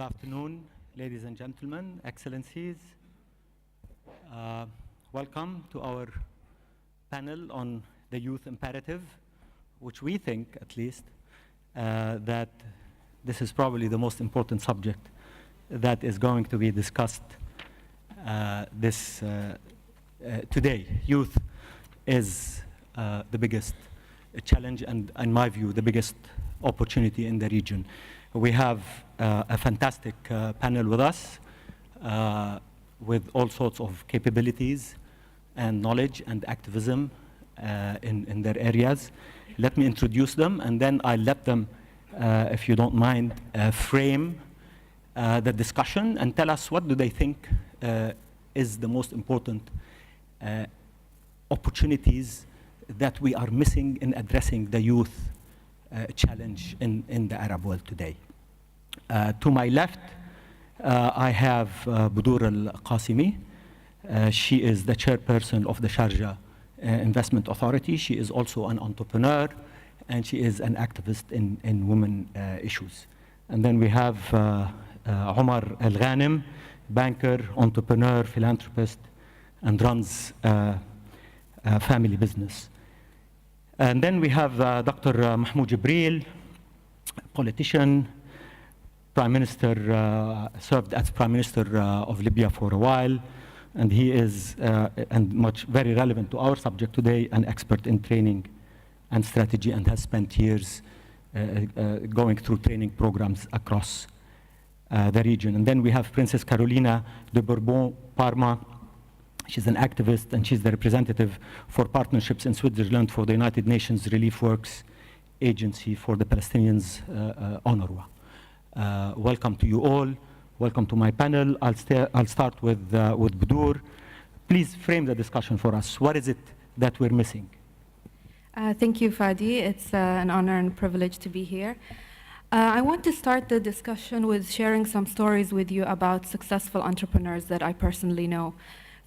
Good afternoon, ladies and gentlemen, excellencies. Welcome to our panel on the youth imperative, which we think, at least, that this is probably the most important subject that is going to be discussed today. Youth is the biggest challenge and, in my view, the biggest opportunity in the region. We have a fantastic panel with us with all sorts of capabilities and knowledge and activism in their areas. Let me introduce them, and then I'll let them, if you don't mind, frame the discussion and tell us what do they think is the most important opportunities that we are missing in addressing the youth challenge in the Arab world today. To my left, I have Bodour Al Qasimi. She is the chairperson of the Sharjah Investment Authority. She is also an entrepreneur, and she is an activist in women issues. And then we have Omar Al Ghanem, banker, entrepreneur, philanthropist, and runs a family business. And then we have Dr. Mahmoud Jibril, politician, Prime Minister, served as Prime Minister of Libya for a while, and he is, very relevant to our subject today, an expert in training and strategy, and has spent years going through training programs across the region. And then we have Princess Carolina de Bourbon-Parma. She's an activist, and she's the representative for partnerships in Switzerland for the United Nations Relief Works Agency for the Palestinians, UNRWA. Welcome to you all. Welcome to my panel. I'll start with Bodour. Please frame the discussion for us. What is it that we're missing? Thank you, Fadi. It's an honor and privilege to be here. I want to start the discussion with sharing some stories with you about successful entrepreneurs that I personally know.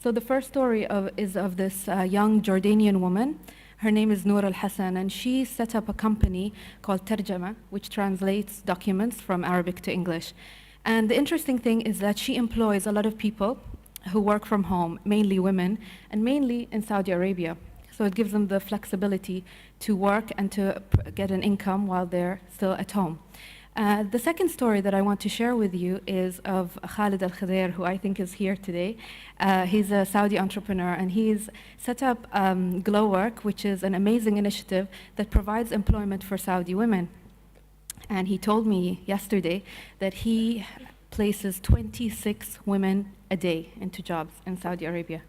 So the first story is of this young Jordanian woman. Her name is Noor Al-Hassan, and she set up a company called Terjama, which translates documents from Arabic to English. And the interesting thing is that she employs a lot of people who work from home, mainly women, and mainly in Saudi Arabia. So it gives them the flexibility to work and to get an income while they're still at home. The second story that I want to share with you is of Khalid Al-Khadir, who I think is here today. He's a Saudi entrepreneur, and he's set up Glow Work, which is an amazing initiative that provides employment for Saudi women. And he told me yesterday that he places 26 women a day into jobs in Saudi Arabia.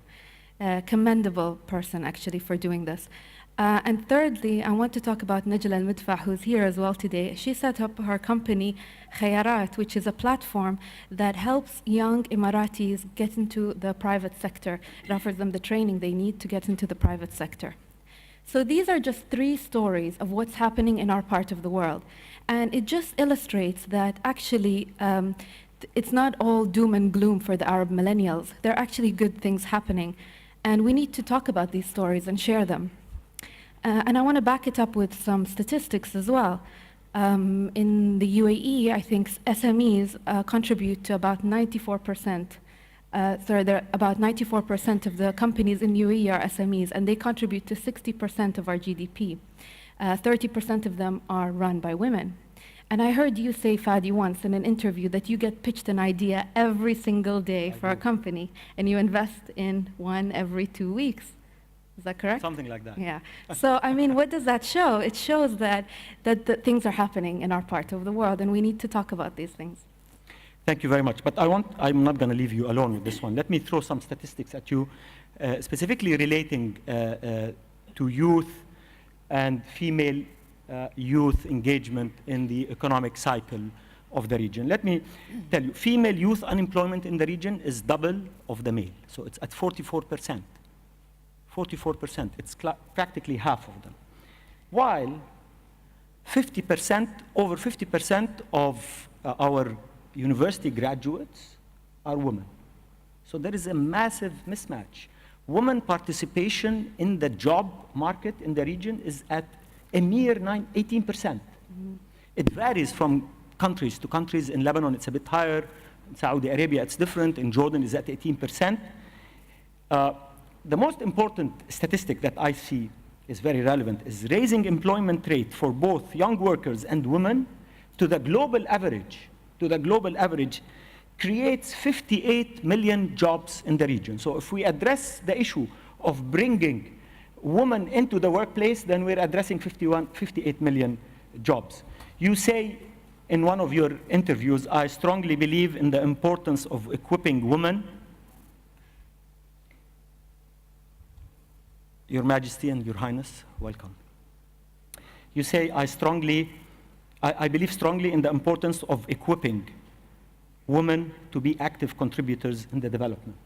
A commendable person, actually, for doing this. And thirdly, I want to talk about Najla Al-Midfa, who's here as well today. She set up her company, Khayarat, which is a platform that helps young Emiratis get into the private sector. It offers them the training they need to get into the private sector. So these are just 3 stories of what's happening in our part of the world. And it just illustrates that actually it's not all doom and gloom for the Arab millennials. There are actually good things happening. And we need to talk about these stories and share them. And I want to back it up with some statistics as well. In the UAE, I think SMEs contribute to about 94%. About 94% of the companies in UAE are SMEs, and they contribute to 60% of our GDP. 30% of them are run by women. And I heard you say, Fadi, once in an interview that you get pitched an idea every single day for a company, and you invest in one every 2 weeks. Is that correct? Something like that. Yeah. So, I mean, what does that show? It shows that things are happening in our part of the world, and we need to talk about these things. Thank you very much. But I'm not going to leave you alone with this one. Let me throw some statistics at you, specifically relating to youth and female youth engagement in the economic cycle of the region. Let me tell you, female youth unemployment in the region is double of the male. So it's at 44%. 44%, it's practically half of them. While 50%, over 50% of our university graduates are women. So there is a massive mismatch. Women participation in the job market in the region is at a mere 18%. It varies from countries to countries. In Lebanon, it's a bit higher. In Saudi Arabia, it's different. In Jordan, it's at 18%. The most important statistic that I see is very relevant is raising employment rate for both young workers and women to the global average, creates 58 million jobs in the region. So if we address the issue of bringing women into the workplace, then we're addressing 58 million jobs. You say in one of your interviews, I strongly believe in the importance of equipping women. Your Majesty and Your Highness, welcome. You say, I believe strongly in the importance of equipping women to be active contributors in the development.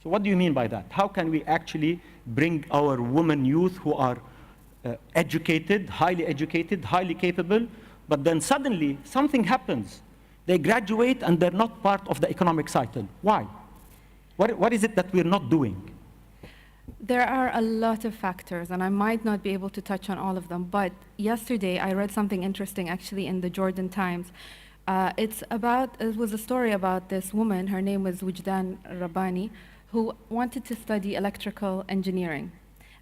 So what do you mean by that? How can we actually bring our women youth who are educated, highly capable, but then suddenly something happens. They graduate and they're not part of the economic cycle. Why? What is it that we're not doing? There are a lot of factors, and I might not be able to touch on all of them, but yesterday I read something interesting actually in the Jordan Times. It was a story about this woman, her name was Wujdan Rabbani, who wanted to study electrical engineering.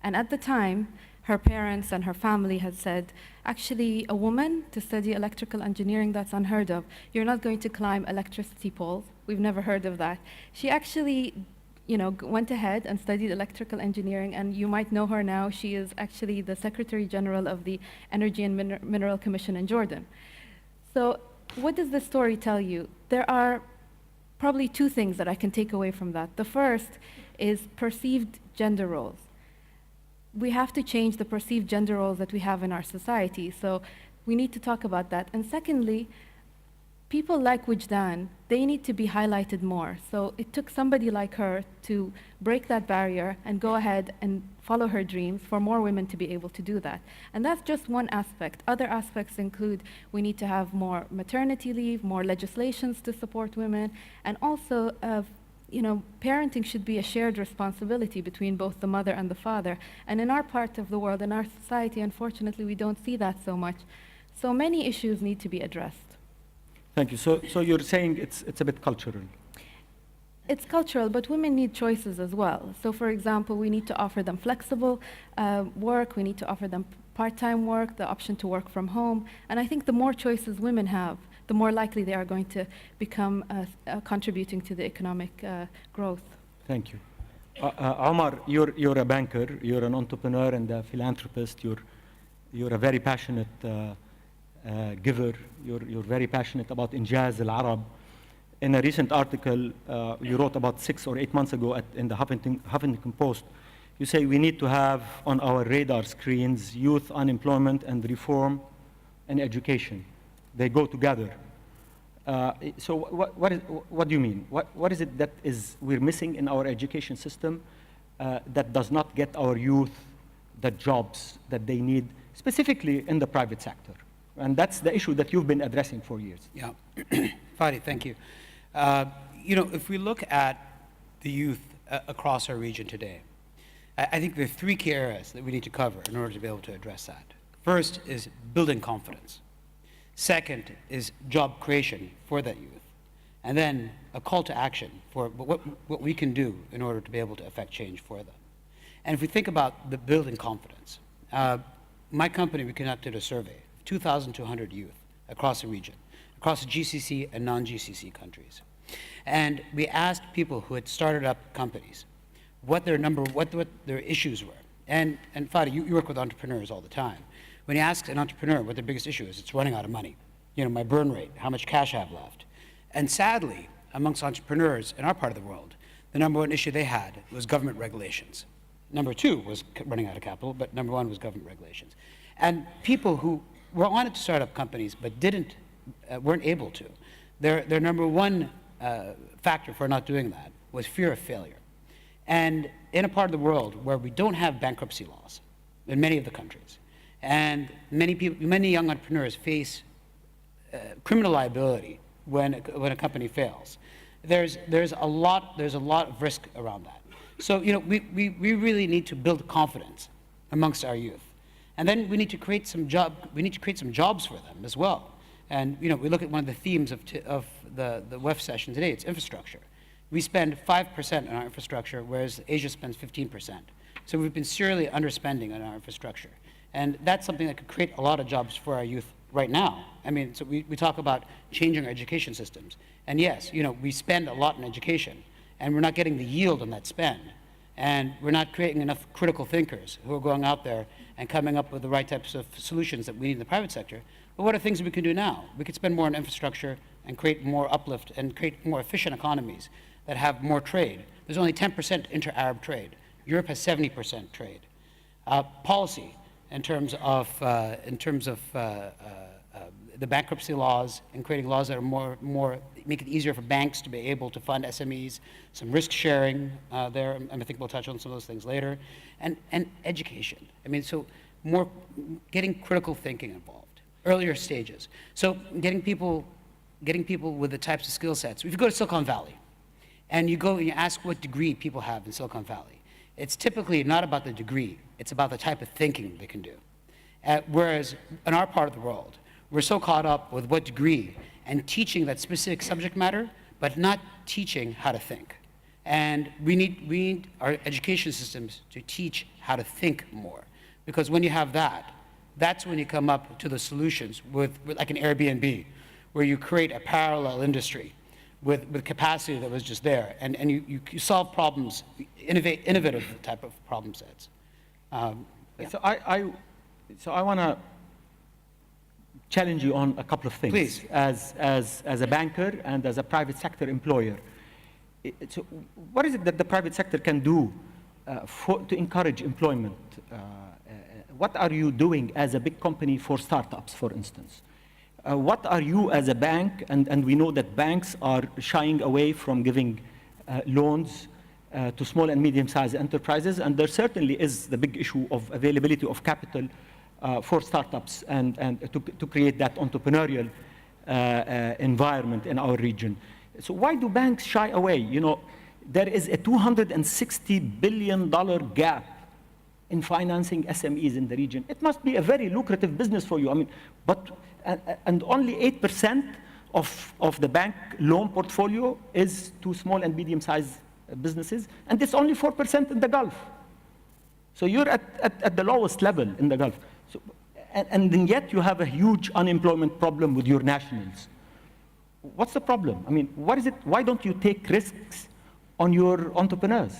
And at the time, her parents and her family had said, actually, a woman to study electrical engineering, that's unheard of. You're not going to climb electricity poles. We've never heard of that. She actually went ahead and studied electrical engineering, and you might know her now. She is actually the Secretary General of the Energy and Mineral Commission in Jordan. So what does this story tell you? There are probably two things that I can take away from that. The first is perceived gender roles. We have to change the perceived gender roles that we have in our society, so we need to talk about that. And secondly, people like Wujdan, they need to be highlighted more. So it took somebody like her to break that barrier and go ahead and follow her dreams for more women to be able to do that. And that's just one aspect. Other aspects include we need to have more maternity leave, more legislations to support women, and also parenting should be a shared responsibility between both the mother and the father. And in our part of the world, in our society, unfortunately, we don't see that so much. So many issues need to be addressed. Thank you. So you're saying it's a bit cultural. It's cultural, but women need choices as well. So for example, we need to offer them flexible work, we need to offer them part-time work, the option to work from home. And I think the more choices women have, the more likely they are going to become contributing to the economic growth. Thank you. Omar, you're a banker, you're an entrepreneur and a philanthropist, you're a very passionate giver, you're very passionate about Injaz al-Arab. In a recent article you wrote about 6 or 8 months ago in the Huffington Post, you say we need to have on our radar screens youth unemployment and reform and education. They go together. So what do you mean? What is it that we're missing in our education system that does not get our youth the jobs that they need, specifically in the private sector? And that's the issue that you've been addressing for years. Yeah, Fadi, thank you. If we look at the youth across our region today, I think there are 3 key areas that we need to cover in order to be able to address that. First is building confidence. Second is job creation for that youth. And then a call to action for what we can do in order to be able to affect change for them. And if we think about the building confidence, my company, we conducted a survey of 2,200 youth across the region, across the GCC and non-GCC countries. And we asked people who had started up companies what their issues were. And Fadi, you work with entrepreneurs all the time. When you ask an entrepreneur what their biggest issue is, it's running out of money. My burn rate, how much cash I have left. And sadly, amongst entrepreneurs in our part of the world, the number 1 issue they had was government regulations. Number 2 was running out of capital, but number 1 was government regulations. And people who wanted to start up companies but weren't able to, their number 1 factor for not doing that was fear of failure. And in a part of the world where we don't have bankruptcy laws, in many of the countries, and many young entrepreneurs face criminal liability when a company fails, there's a lot of risk around that. So we really need to build confidence amongst our youth, and then we need to create some jobs for them as well. And we look at one of the themes of the WEF session today, it's infrastructure. We spend 5% on our infrastructure, whereas Asia spends 15%. So we've been serially underspending on our infrastructure. And that's something that could create a lot of jobs for our youth right now. I mean, so we talk about changing our education systems. And yes, we spend a lot in education, and we're not getting the yield on that spend. And we're not creating enough critical thinkers who are going out there and coming up with the right types of solutions that we need in the private sector. But what are things we can do now? We could spend more on infrastructure and create more uplift and create more efficient economies that have more trade. There's only 10% inter-Arab trade. Europe has 70% trade. Policy in terms of the bankruptcy laws and creating laws that are more make it easier for banks to be able to fund SMEs, some risk sharing there, and I think we'll touch on some of those things later, and education. I mean, so more getting critical thinking involved, earlier stages. So getting people with the types of skill sets. If you go to Silicon Valley, and you go and you ask what degree people have in Silicon Valley, it's typically not about the degree, it's about the type of thinking they can do. Whereas in our part of the world, we're so caught up with what degree and teaching that specific subject matter, but not teaching how to think. And we need our education systems to teach how to think more. Because when you have that, that's when you come up to the solutions with like an Airbnb, where you create a parallel industry with capacity that was just there, and you solve problems, innovative type of problem sets. Yeah. So I want to challenge you on a couple of things. Please. As a banker and as a private sector employer. So what is it that the private sector can do to encourage employment? What are you doing as a big company for startups, for instance? What are you as a bank, and we know that banks are shying away from giving loans to small and medium-sized enterprises, and there certainly is the big issue of availability of capital for startups and to create that entrepreneurial environment in our region. So why do banks shy away? There is a $260 billion gap in financing SMEs in the region. It must be a very lucrative business for you. I mean, and only 8% of the bank loan portfolio is to small and medium-sized businesses, and it's only 4% in the Gulf. So you're at the lowest level in the Gulf. So, and yet you have a huge unemployment problem with your nationals. What's the problem? I mean, what is it? Why don't you take risks on your entrepreneurs?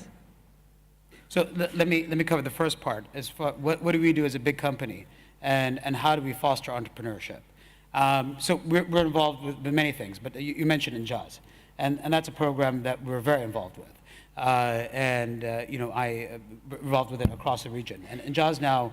So let me cover the first part. As far what do we do as a big company, and how do we foster entrepreneurship? So we're involved with many things, but you mentioned Injaz, and that's a program that we're very involved with, I involved with it across the region. And Injaz now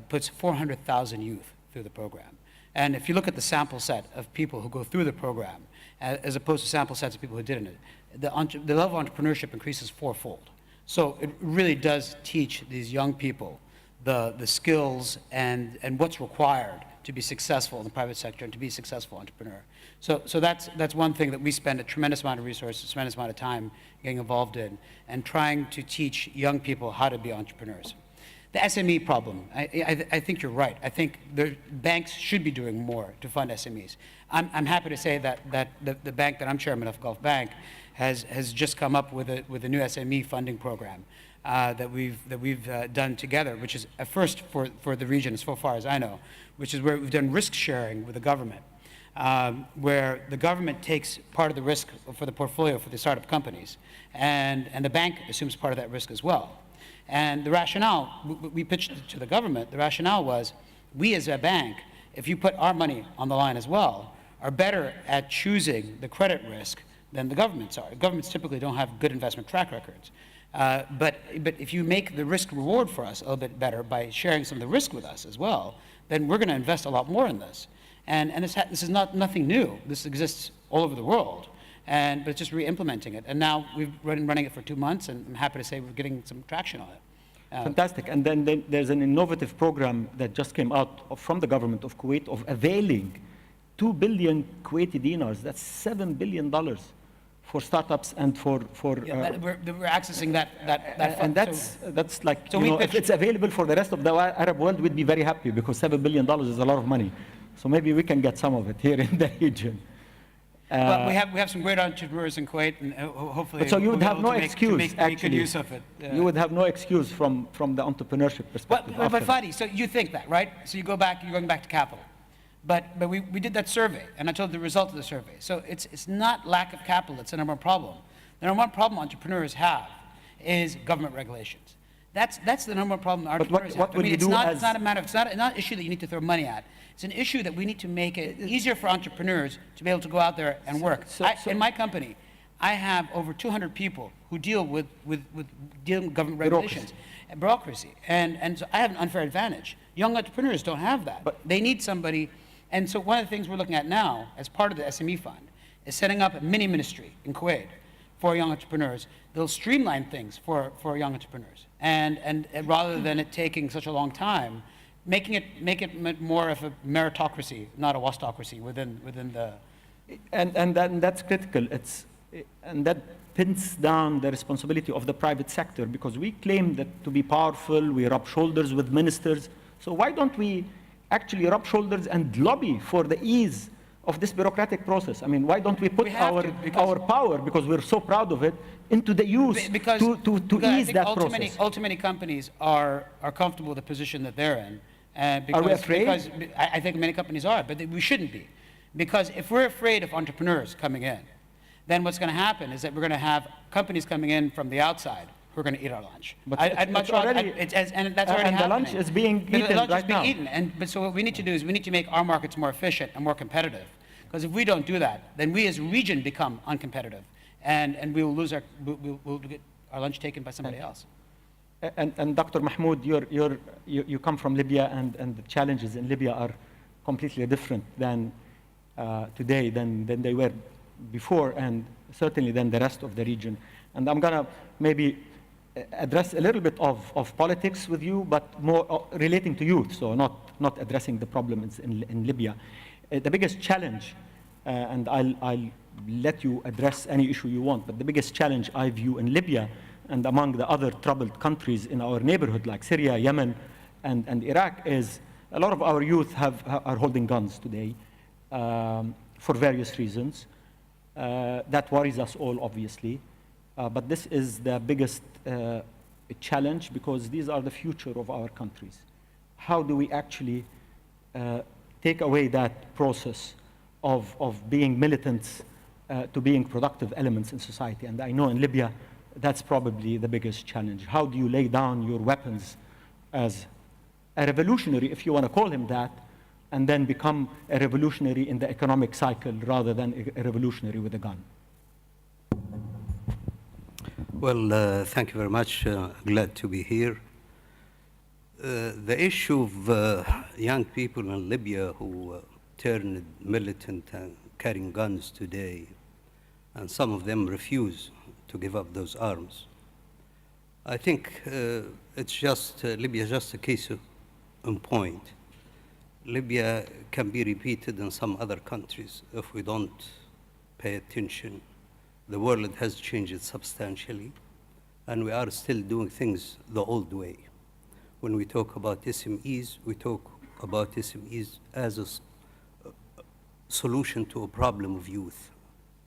puts 400,000 youth through the program. And if you look at the sample set of people who go through the program, as opposed to sample sets of people who didn't, the level of entrepreneurship increases fourfold. So it really does teach these young people the skills and what's required to be successful in the private sector and to be a successful entrepreneur. So that's one thing that we spend a tremendous amount of resources, a tremendous amount of time getting involved in, and trying to teach young people how to be entrepreneurs. The SME problem, I think you're right. I think the banks should be doing more to fund SMEs. I'm happy to say that the bank that I'm chairman of, Gulf Bank, has just come up with a new SME funding program that we've done together, which is a first for the region as far as I know, which is where we've done risk sharing with the government, where the government takes part of the risk for the portfolio for the startup companies, and the bank assumes part of that risk as well. And the rationale, we pitched it to the government, the rationale was, we as a bank, if you put our money on the line as well, are better at choosing the credit risk than the governments are. Governments typically don't have good investment track records. But if you make the risk reward for us a little bit better by sharing some of the risk with us as well, then we're going to invest a lot more in this. And this is nothing new. This exists all over the world. But it's just re-implementing it. And now we've been running it for 2 months, and I'm happy to say we're getting some traction on it. Fantastic. And then there's an innovative program that just came out from the government of Kuwait of availing 2 billion Kuwaiti dinars. That's $7 billion for startups and for we're accessing that and that's like, so if it's available for the rest of the Arab world, we'd be very happy, because $7 billion is a lot of money. So maybe we can get some of it here in the region. But we have some great entrepreneurs in Kuwait, and hopefully So you would we'll have be no able to excuse, make actually. good use of it. You would have no excuse from the entrepreneurship perspective. But after that. Fadi, so you think that, right? So you're going back to capital. But we did that survey, and I told the result of the survey. So it's not lack of capital that's the number one problem. The number one problem entrepreneurs have is government regulations. That's the number one problem entrepreneurs what have. would you do it's not an issue that you need to throw money at. It's an issue that we need to make it easier for entrepreneurs to be able to go out there and work. In my company, I have over 200 people who deal with government regulations and bureaucracy. And so I have an unfair advantage. Young entrepreneurs don't have that. But they need somebody. And so one of the things we're looking at now, as part of the SME fund, is setting up a mini ministry in Kuwait for young entrepreneurs. They'll streamline things for young entrepreneurs. And rather than it taking such a long time, make it more of a meritocracy, not a wastocracy within the. And that's critical. And that pins down the responsibility of the private sector, because we claim that to be powerful, we rub shoulders with ministers. So why don't we actually rub shoulders and lobby for the ease of this bureaucratic process? I mean, why don't we put our power, because we're so proud of it, into the youth to ease that process? Ultimately, companies are comfortable with the position that they're in. Are we afraid? Because I think many companies are, but we shouldn't be. Because if we're afraid of entrepreneurs coming in, then what's going to happen is that we're going to have companies coming in from the outside who are going to eat our lunch. But I'd much rather, and that's already happening. And the lunch is being eaten right now. But so what we need to do is we need to make our markets more efficient and more competitive. Because if we don't do that, then we as a region become uncompetitive, and we will lose we'll get our lunch taken by somebody else. And Dr. Mahmoud, you come from Libya, and the challenges in Libya are completely different than today than they were before, and certainly than the rest of the region. And I'm gonna maybe address a little bit of politics with you, but more relating to youth, so not addressing the problems in Libya. The biggest challenge, and I'll let you address any issue you want, but the biggest challenge I view in Libya and among the other troubled countries in our neighborhood like Syria, Yemen, and Iraq is a lot of our youth are holding guns today for various reasons. That worries us all, obviously. But this is the biggest challenge, because these are the future of our countries. How do we actually take away that process of being militants to being productive elements in society? And I know in Libya, that's probably the biggest challenge. How do you lay down your weapons as a revolutionary, if you want to call him that, and then become a revolutionary in the economic cycle rather than a revolutionary with a gun? Well, thank you very much. Glad to be here. The issue of young people in Libya who turned militant and carrying guns today, and some of them refuse to give up those arms. I think it's just, Libya is just a case in point. Libya can be repeated in some other countries if we don't pay attention. The world has changed substantially, and we are still doing things the old way. When we talk about SMEs, we talk about SMEs as a solution to a problem of youth.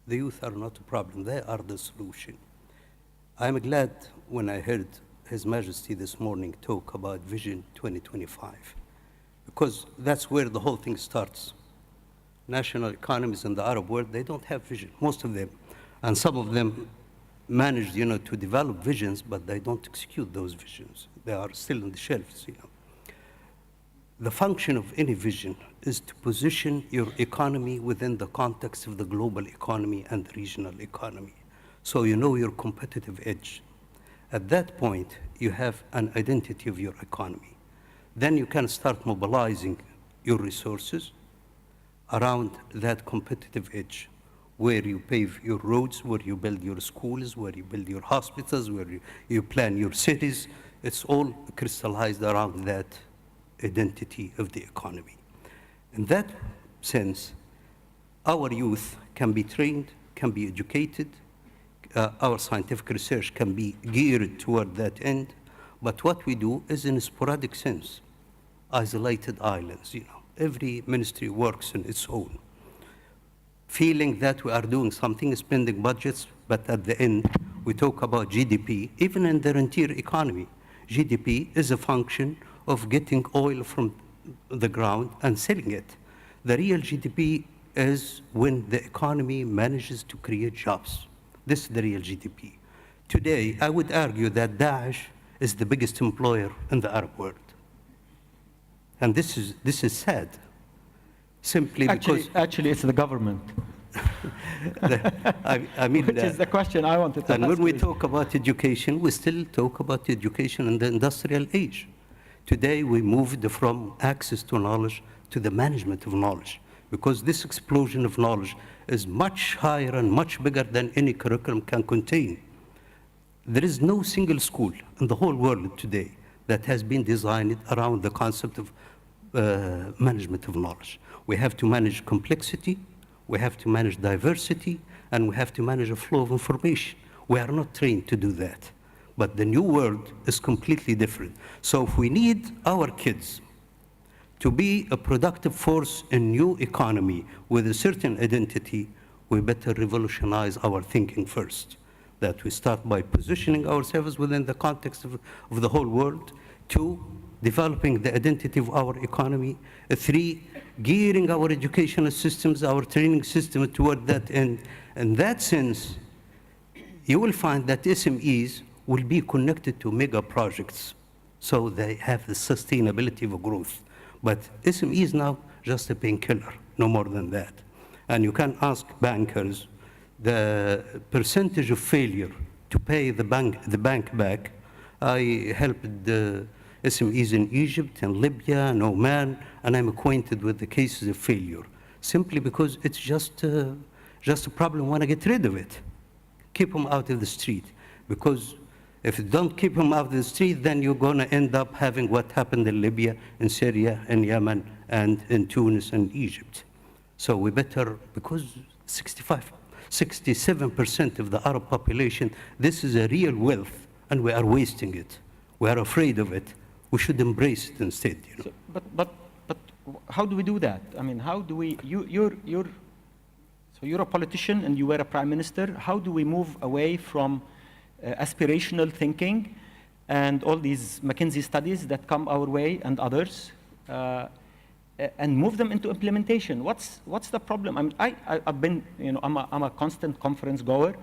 The youth are not a problem, they are the solution. I'm glad when I heard His Majesty this morning talk about Vision 2025, because that's where the whole thing starts. National economies in the Arab world, they don't have vision, most of them. And some of them managed, to develop visions, but they don't execute those visions. They are still on the shelves, The function of any vision is to position your economy within the context of the global economy and the regional economy, so you know your competitive edge. At that point, you have an identity of your economy. Then you can start mobilizing your resources around that competitive edge, where you pave your roads, where you build your schools, where you build your hospitals, where you plan your cities. It's all crystallized around that identity of the economy. In that sense, our youth can be trained, can be educated, our scientific research can be geared toward that end, but what we do is in a sporadic sense, isolated islands, Every ministry works on its own, feeling that we are doing something, spending budgets, but at the end, we talk about GDP. Even in the rentier economy, GDP is a function of getting oil from the ground and selling it. The real GDP is when the economy manages to create jobs. This is the real GDP. Today, I would argue that Daesh is the biggest employer in the Arab world. And this is sad, simply because... Actually, it's the government. I mean, which is the question I wanted to ask. And when we you. talk about education, we still talk about education in the industrial age. Today, we moved from access to knowledge to the management of knowledge, because this explosion of knowledge is much higher and much bigger than any curriculum can contain. There is no single school in the whole world today that has been designed around the concept of management of knowledge. We have to manage complexity, we have to manage diversity, and we have to manage a flow of information. We are not trained to do that. But the new world is completely different. So if we need our kids to be a productive force in new economy with a certain identity, we better revolutionize our thinking first. That we start by positioning ourselves within the context of the whole world. 2, developing the identity of our economy. 3, gearing our educational systems, our training system toward that end. In that sense, you will find that SMEs will be connected to mega projects, so they have the sustainability of growth. But SME is now just a painkiller, no more than that. And you can ask bankers, the percentage of failure to pay the bank back. I helped the SMEs in Egypt and Libya and Oman, and I'm acquainted with the cases of failure, simply because it's just a problem. Want to get rid of it. Keep them out of the street, because if you don't keep them out of the street, then you're going to end up having what happened in Libya, in Syria, in Yemen, and in Tunis and Egypt. So we better, because 67% of the Arab population, this is a real wealth, and we are wasting it. We are afraid of it. We should embrace it instead. You know? So, but how do we do that? I mean, how do we? So you're a politician and you were a prime minister. How do we move away from aspirational thinking and all these McKinsey studies that come our way and others, and move them into implementation? What's the problem? I mean, I've been, I'm a constant conference goer,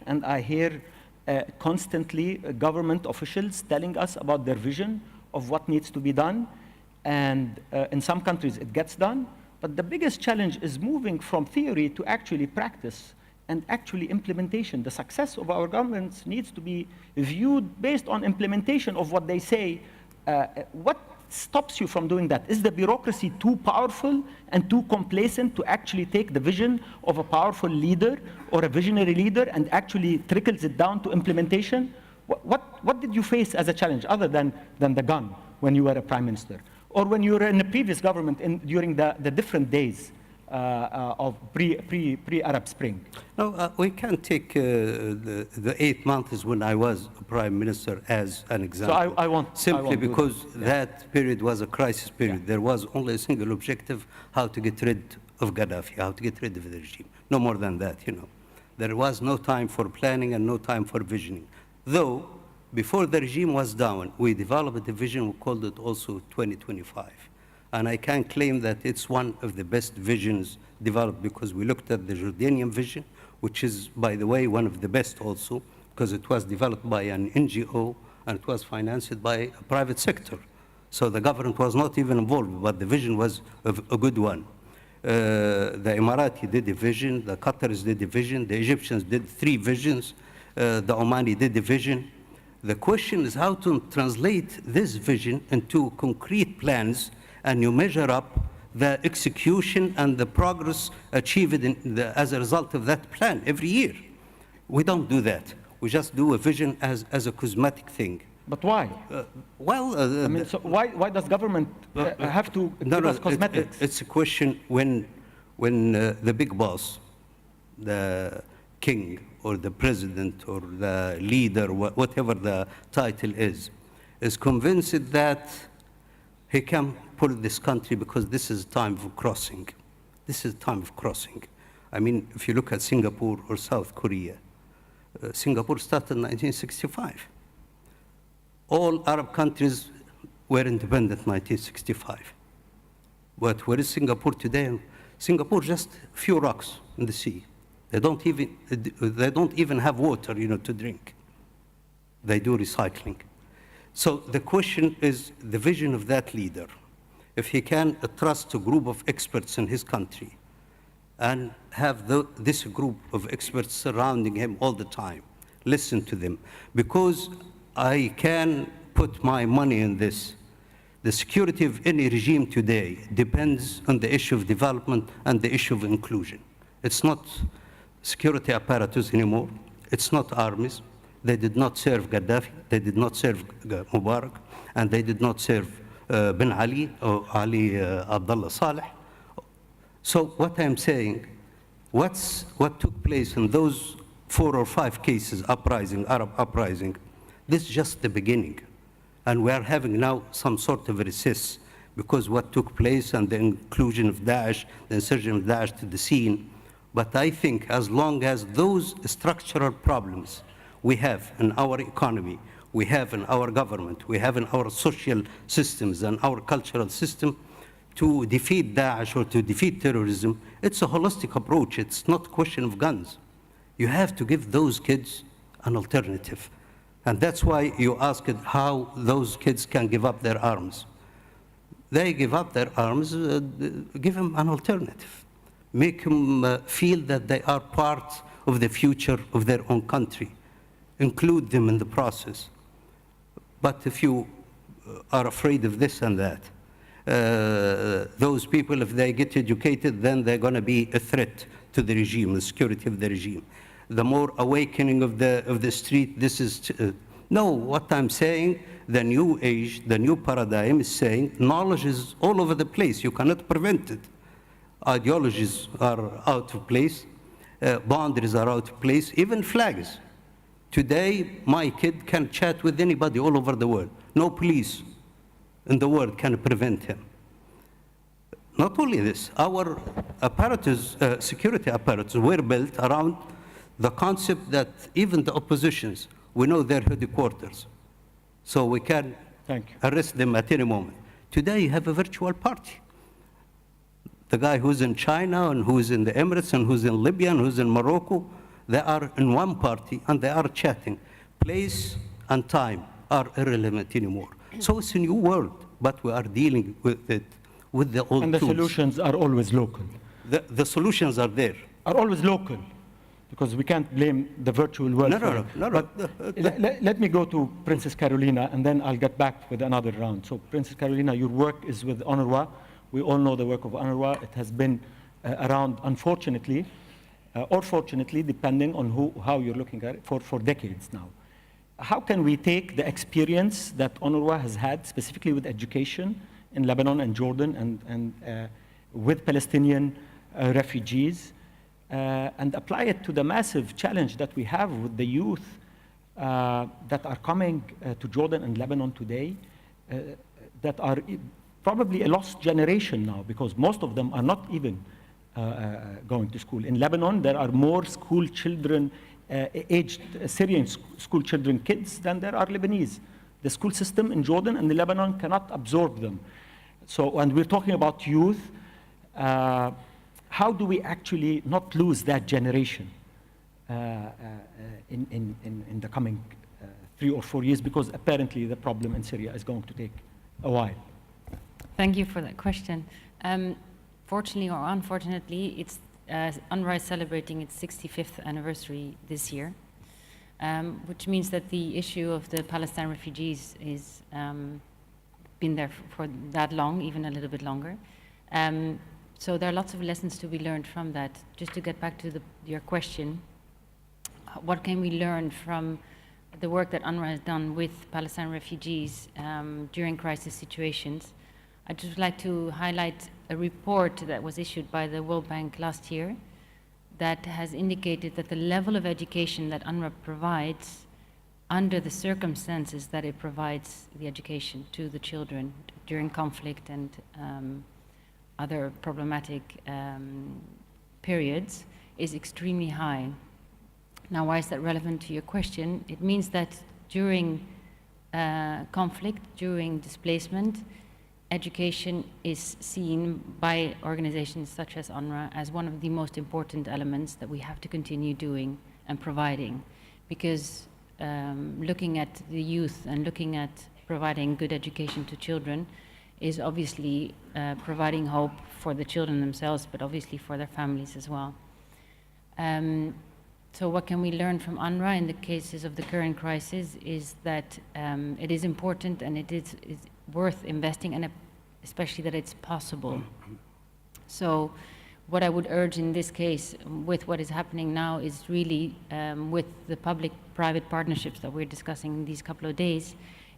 and I hear constantly government officials telling us about their vision of what needs to be done, and in some countries it gets done, but the biggest challenge is moving from theory to actually practice and actually implementation. The success of our governments needs to be viewed based on implementation of what they say. What stops you from doing that? Is the bureaucracy too powerful and too complacent to actually take the vision of a powerful leader or a visionary leader and actually trickles it down to implementation? What did you face as a challenge other than the gun when you were a prime minister? Or when you were in the previous government during the different days of pre-Arab Spring? No, we can't take the 8 months when I was a prime minister as an example. So I won't. Simply because that. that period was a crisis period. Yeah. There was only a single objective: how to get rid of Gaddafi, how to get rid of the regime. No more than that, There was no time for planning and no time for visioning. Though, before the regime was down, we developed a vision. We called it also 2025. And I can claim that it's one of the best visions developed, because we looked at the Jordanian vision, which is, by the way, one of the best also, because it was developed by an NGO and it was financed by a private sector. So the government was not even involved, but the vision was a good one. The Emirati did a vision, the Qataris did a vision, the Egyptians did 3 visions, the Omani did a vision. The question is how to translate this vision into concrete plans, and you measure up the execution and the progress achieved as a result of that plan every year. We don't do that. We just do a vision as a cosmetic thing. But why? I mean, so why does government have to give us cosmetics? It's a question when the big boss, the king or the president or the leader, whatever the title is convinced that he can pull this country because this is time of crossing. This is time of crossing. I mean, if you look at Singapore or South Korea, Singapore started in 1965. All Arab countries were independent in 1965. But where is Singapore today? Singapore just a few rocks in the sea. They don't even have water, to drink. They do recycling. So the question is the vision of that leader. If he can trust a group of experts in his country and have this group of experts surrounding him all the time, listen to them. Because I can put my money in this. The security of any regime today depends on the issue of development and the issue of inclusion. It's not security apparatus anymore. It's not armies. They did not serve Gaddafi. They did not serve Mubarak. And they did not serve Ben Ali or Ali Abdullah Saleh. So what I'm saying, what took place in those 4 or 5 cases, Arab uprising, this is just the beginning. And we are having now some sort of a recess because what took place and the inclusion of Daesh, the insertion of Daesh to the scene. But I think as long as those structural problems we have in our economy, we have in our government, we have in our social systems and our cultural system, to defeat Daesh or to defeat terrorism, it's a holistic approach. It's not a question of guns. You have to give those kids an alternative. And that's why you asked how those kids can give up their arms. They give up their arms, give them an alternative. Make them feel that they are part of the future of their own country. Include them in the process. But if you are afraid of this and that, those people, if they get educated, then they're going to be a threat to the regime, the security of the regime. The more awakening of the street, this is... no, what I'm saying, the new age, the new paradigm is saying knowledge is all over the place. You cannot prevent it. Ideologies are out of place. Boundaries are out of place. Even flags. Today, my kid can chat with anybody all over the world. No police in the world can prevent him. Not only this, our apparatus, security apparatus were built around the concept that even the oppositions, we know their headquarters. So we can arrest them at any moment. Today, you have a virtual party. The guy who's in China and who's in the Emirates and who's in Libya and who's in Morocco, they are in one party and they are chatting. Place and time are irrelevant anymore. So it's a new world, but we are dealing with it with the old And the tools. solutions are always local. The solutions are there. Are always local, because we can't blame the virtual world. No. But let me go to Princess Carolina, and then I'll get back with another round. So Princess Carolina, your work is with UNRWA. We all know the work of UNRWA. It has been around, unfortunately, or fortunately, depending on how you're looking at it, for decades now. How can we take the experience that UNRWA has had, specifically with education in Lebanon and Jordan and with Palestinian refugees, and apply it to the massive challenge that we have with the youth that are coming to Jordan and Lebanon today, that are probably a lost generation now, because most of them are not even going to school. In Lebanon, there are more school children, aged Syrian school children, kids, than there are Lebanese. The school system in Jordan and Lebanon cannot absorb them. So, and we're talking about youth. How do we actually not lose that generation in the coming 3 or 4 years? Because apparently the problem in Syria is going to take a while. Thank you for that question. Fortunately or unfortunately, it's UNRWA is celebrating its 65th anniversary this year, which means that the issue of the Palestinian refugees is been there for that long, even a little bit longer. So there are lots of lessons to be learned from that. Just to get back to your question, what can we learn from the work that UNRWA has done with Palestinian refugees during crisis situations? I'd just like to highlight a report that was issued by the World Bank last year that has indicated that the level of education that UNRWA provides under the circumstances that it provides the education to the children during conflict and other problematic periods is extremely high. Now, why is that relevant to your question? It means that during conflict, during displacement, education is seen by organizations such as UNRWA as one of the most important elements that we have to continue doing and providing, because looking at the youth and looking at providing good education to children is obviously providing hope for the children themselves, but obviously for their families as well. So what can we learn from UNRWA in the cases of the current crisis is that it is important and it is worth investing, and especially that it's possible. So what I would urge in this case with what is happening now is really with the public-private partnerships that we're discussing in these couple of days,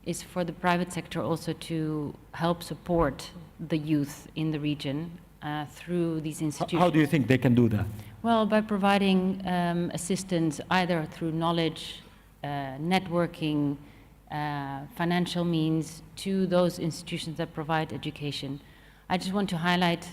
is for the private sector also to help support the youth in the region through these institutions. How do you think they can do that? Well, by providing assistance either through knowledge, networking, financial means to those institutions that provide education. I just want to highlight,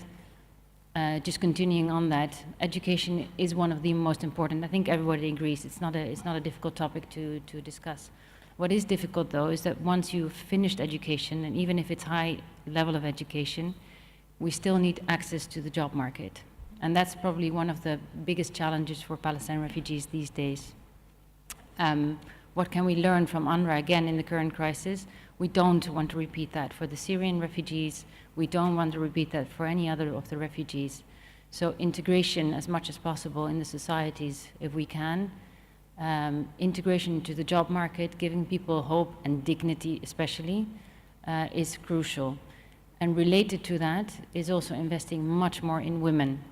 just continuing on that, education is one of the most important. I think everybody agrees it's not a difficult topic to discuss. What is difficult though is that once you've finished education, and even if it's high level of education, we still need access to the job market. And that's probably one of the biggest challenges for Palestinian refugees these days. What can we learn from UNRWA again in the current crisis? We don't want to repeat that for the Syrian refugees. We don't want to repeat that for any other of the refugees. So integration as much as possible in the societies if we can. Integration into the job market, giving people hope and dignity especially, is crucial. And related to that is also investing much more in women.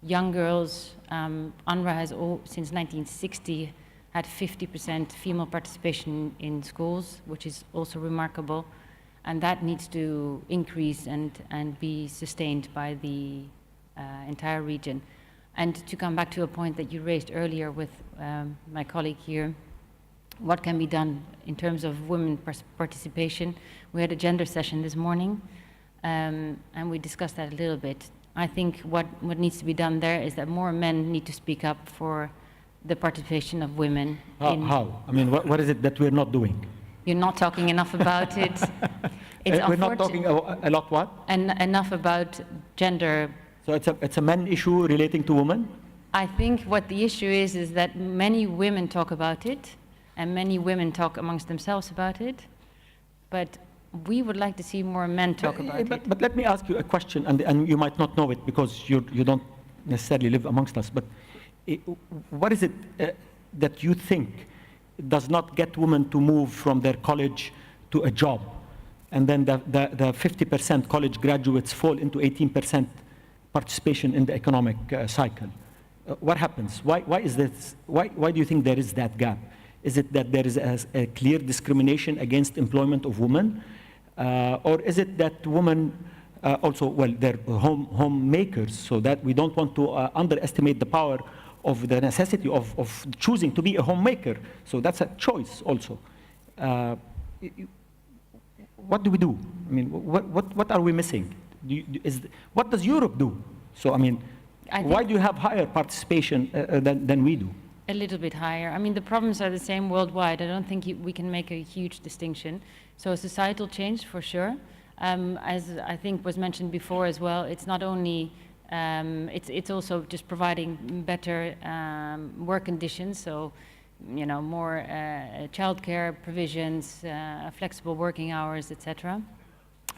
Young girls, UNRWA has since 1960 had 50% female participation in schools, which is also remarkable. And that needs to increase and be sustained by the entire region. And to come back to a point that you raised earlier with my colleague here, what can be done in terms of women participation? We had a gender session this morning, and we discussed that a little bit. I think what needs to be done there is that more men need to speak up for the participation of women. How? I mean, what is it that we're not doing? You're not talking enough about it. We're not talking a lot what? Enough about gender. So it's a men issue relating to women? I think what the issue is that many women talk about it, and many women talk amongst themselves about it, but we would like to see more men talk about it. But let me ask you a question, and you might not know it because you don't necessarily live amongst us, but what is it that you think does not get women to move from their college to a job, and then the 50% college graduates fall into 18% participation in the economic cycle? What happens? Why is this? Why do you think there is that gap? Is it that there is a clear discrimination against employment of women? Or is it that women also, well, they're homemakers, so that we don't want to underestimate the power of the necessity of choosing to be a homemaker. So that's a choice also. What do we do? I mean, what are we missing? What does Europe do? So, I mean, why do you have higher participation than we do? A little bit higher. I mean, the problems are the same worldwide. I don't think we can make a huge distinction. So societal change, for sure. As I think was mentioned before as well, it's not only, it's also just providing better work conditions. So, you know, more childcare provisions, flexible working hours, etc.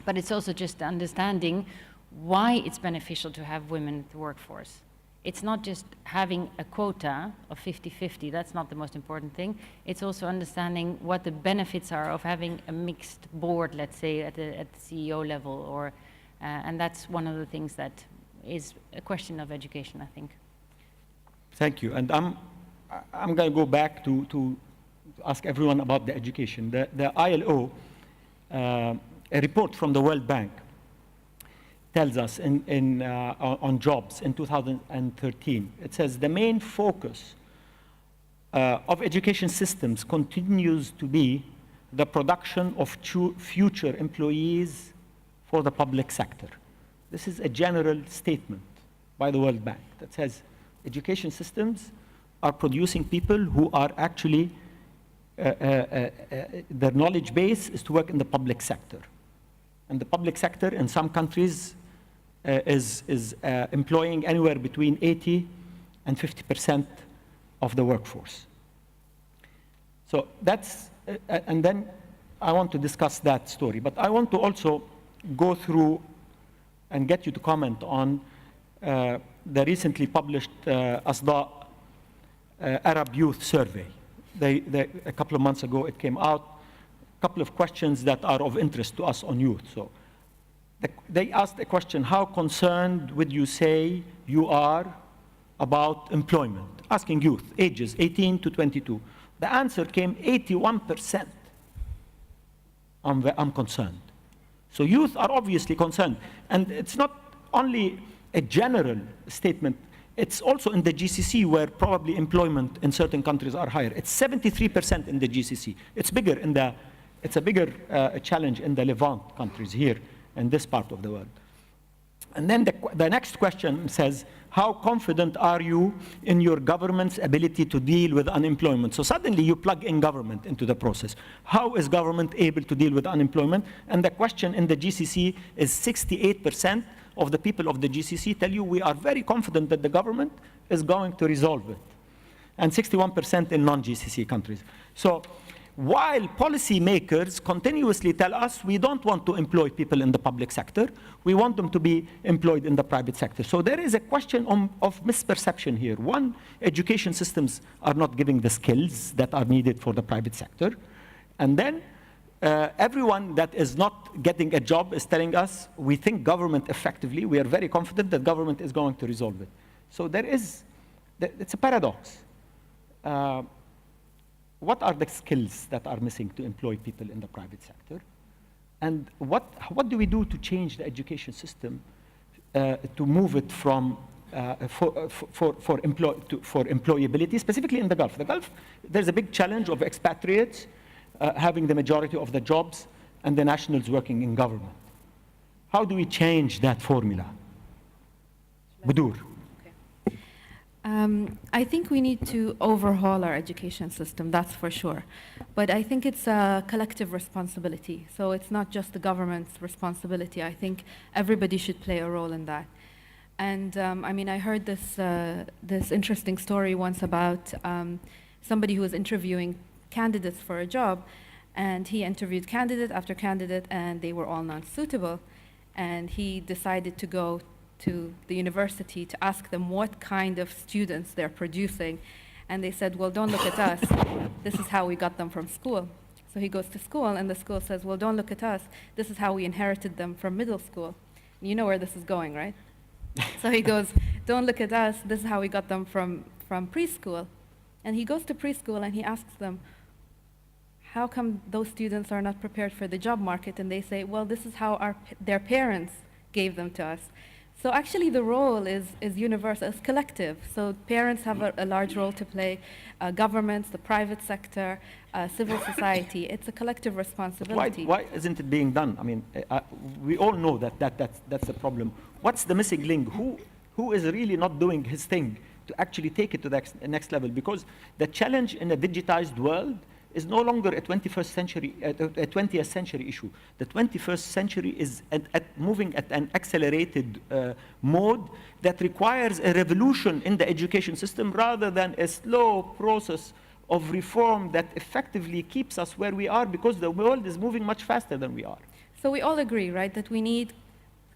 But it's also just understanding why it's beneficial to have women in the workforce. It's not just having a quota of 50-50, that's not the most important thing. It's also understanding what the benefits are of having a mixed board, let's say, at the CEO level, or, and that's one of the things that is a question of education, I think. Thank you. And I'm going to go back to ask everyone about the education. The ILO, a report from the World Bank, tells us on jobs in 2013, it says the main focus of education systems continues to be the production of future employees for the public sector. This is a general statement by the World Bank that says education systems are producing people who are actually, their knowledge base is to work in the public sector. And the public sector in some countries is employing anywhere between 80 and 50% of the workforce. So that's, and then I want to discuss that story. But I want to also go through and get you to comment on the recently published ASDA Arab Youth Survey. A couple of months ago, it came out. A couple of questions that are of interest to us on youth. So they asked a question, how concerned would you say you are about employment? Asking youth, ages 18 to 22. The answer came 81%. I'm concerned. So youth are obviously concerned. And it's not only a general statement, it's also in the GCC where probably employment in certain countries are higher. It's 73% in the GCC. It's bigger in the, it's a bigger challenge in the Levant countries here in this part of the world. And then the next question says, how confident are you in your government's ability to deal with unemployment? So suddenly you plug in government into the process. How is government able to deal with unemployment? And the question in the GCC is 68% of the people of the GCC tell you we are very confident that the government is going to resolve it. And 61% in non-GCC countries. So while policymakers continuously tell us we don't want to employ people in the public sector, we want them to be employed in the private sector. So there is a question of misperception here. One, education systems are not giving the skills that are needed for the private sector. And then everyone that is not getting a job is telling us we think government effectively, we are very confident that government is going to resolve it. So there is, it's a paradox. What are the skills that are missing to employ people in the private sector? And what do we do to change the education system to move it from for employability, specifically in the Gulf? The Gulf, there's a big challenge of expatriates having the majority of the jobs and the nationals working in government. How do we change that formula? Bodour. I think we need to overhaul our education system, that's for sure. But I think it's a collective responsibility. So it's not just the government's responsibility. I think everybody should play a role in that. And I mean, I heard this interesting story once about somebody who was interviewing candidates for a job, and he interviewed candidate after candidate, and they were all not suitable. And he decided to go to the university to ask them what kind of students they're producing. And they said, well, don't look at us. This is how we got them from school. So he goes to school, and the school says, well, don't look at us. This is how we inherited them from middle school. You know where this is going, right? So he goes, don't look at us. This is how we got them from preschool. And he goes to preschool, and he asks them, how come those students are not prepared for the job market? And they say, well, this is how their parents gave them to us. So actually the role is universal, it's collective. So parents have a large role to play, governments, the private sector, civil society. It's a collective responsibility. Why isn't it being done? I mean, we all know that's the problem. What's the missing link? Who is really not doing his thing to actually take it to the next level? Because the challenge in a digitized world is no longer a 21st century, a 20th century issue. The 21st century is moving at an accelerated mode that requires a revolution in the education system rather than a slow process of reform that effectively keeps us where we are, because the world is moving much faster than we are. So we all agree, right, that we need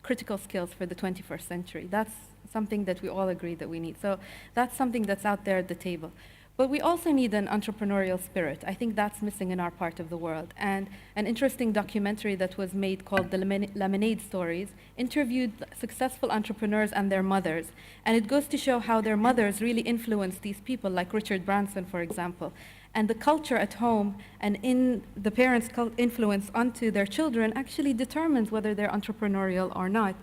critical skills for the 21st century. That's something that we all agree that we need. So that's something that's out there at the table. But we also need an entrepreneurial spirit. I think that's missing in our part of the world. And an interesting documentary that was made called The Lemonade Stories interviewed successful entrepreneurs and their mothers. And it goes to show how their mothers really influenced these people, like Richard Branson, for example. And the culture at home and in the parents' influence onto their children actually determines whether they're entrepreneurial or not.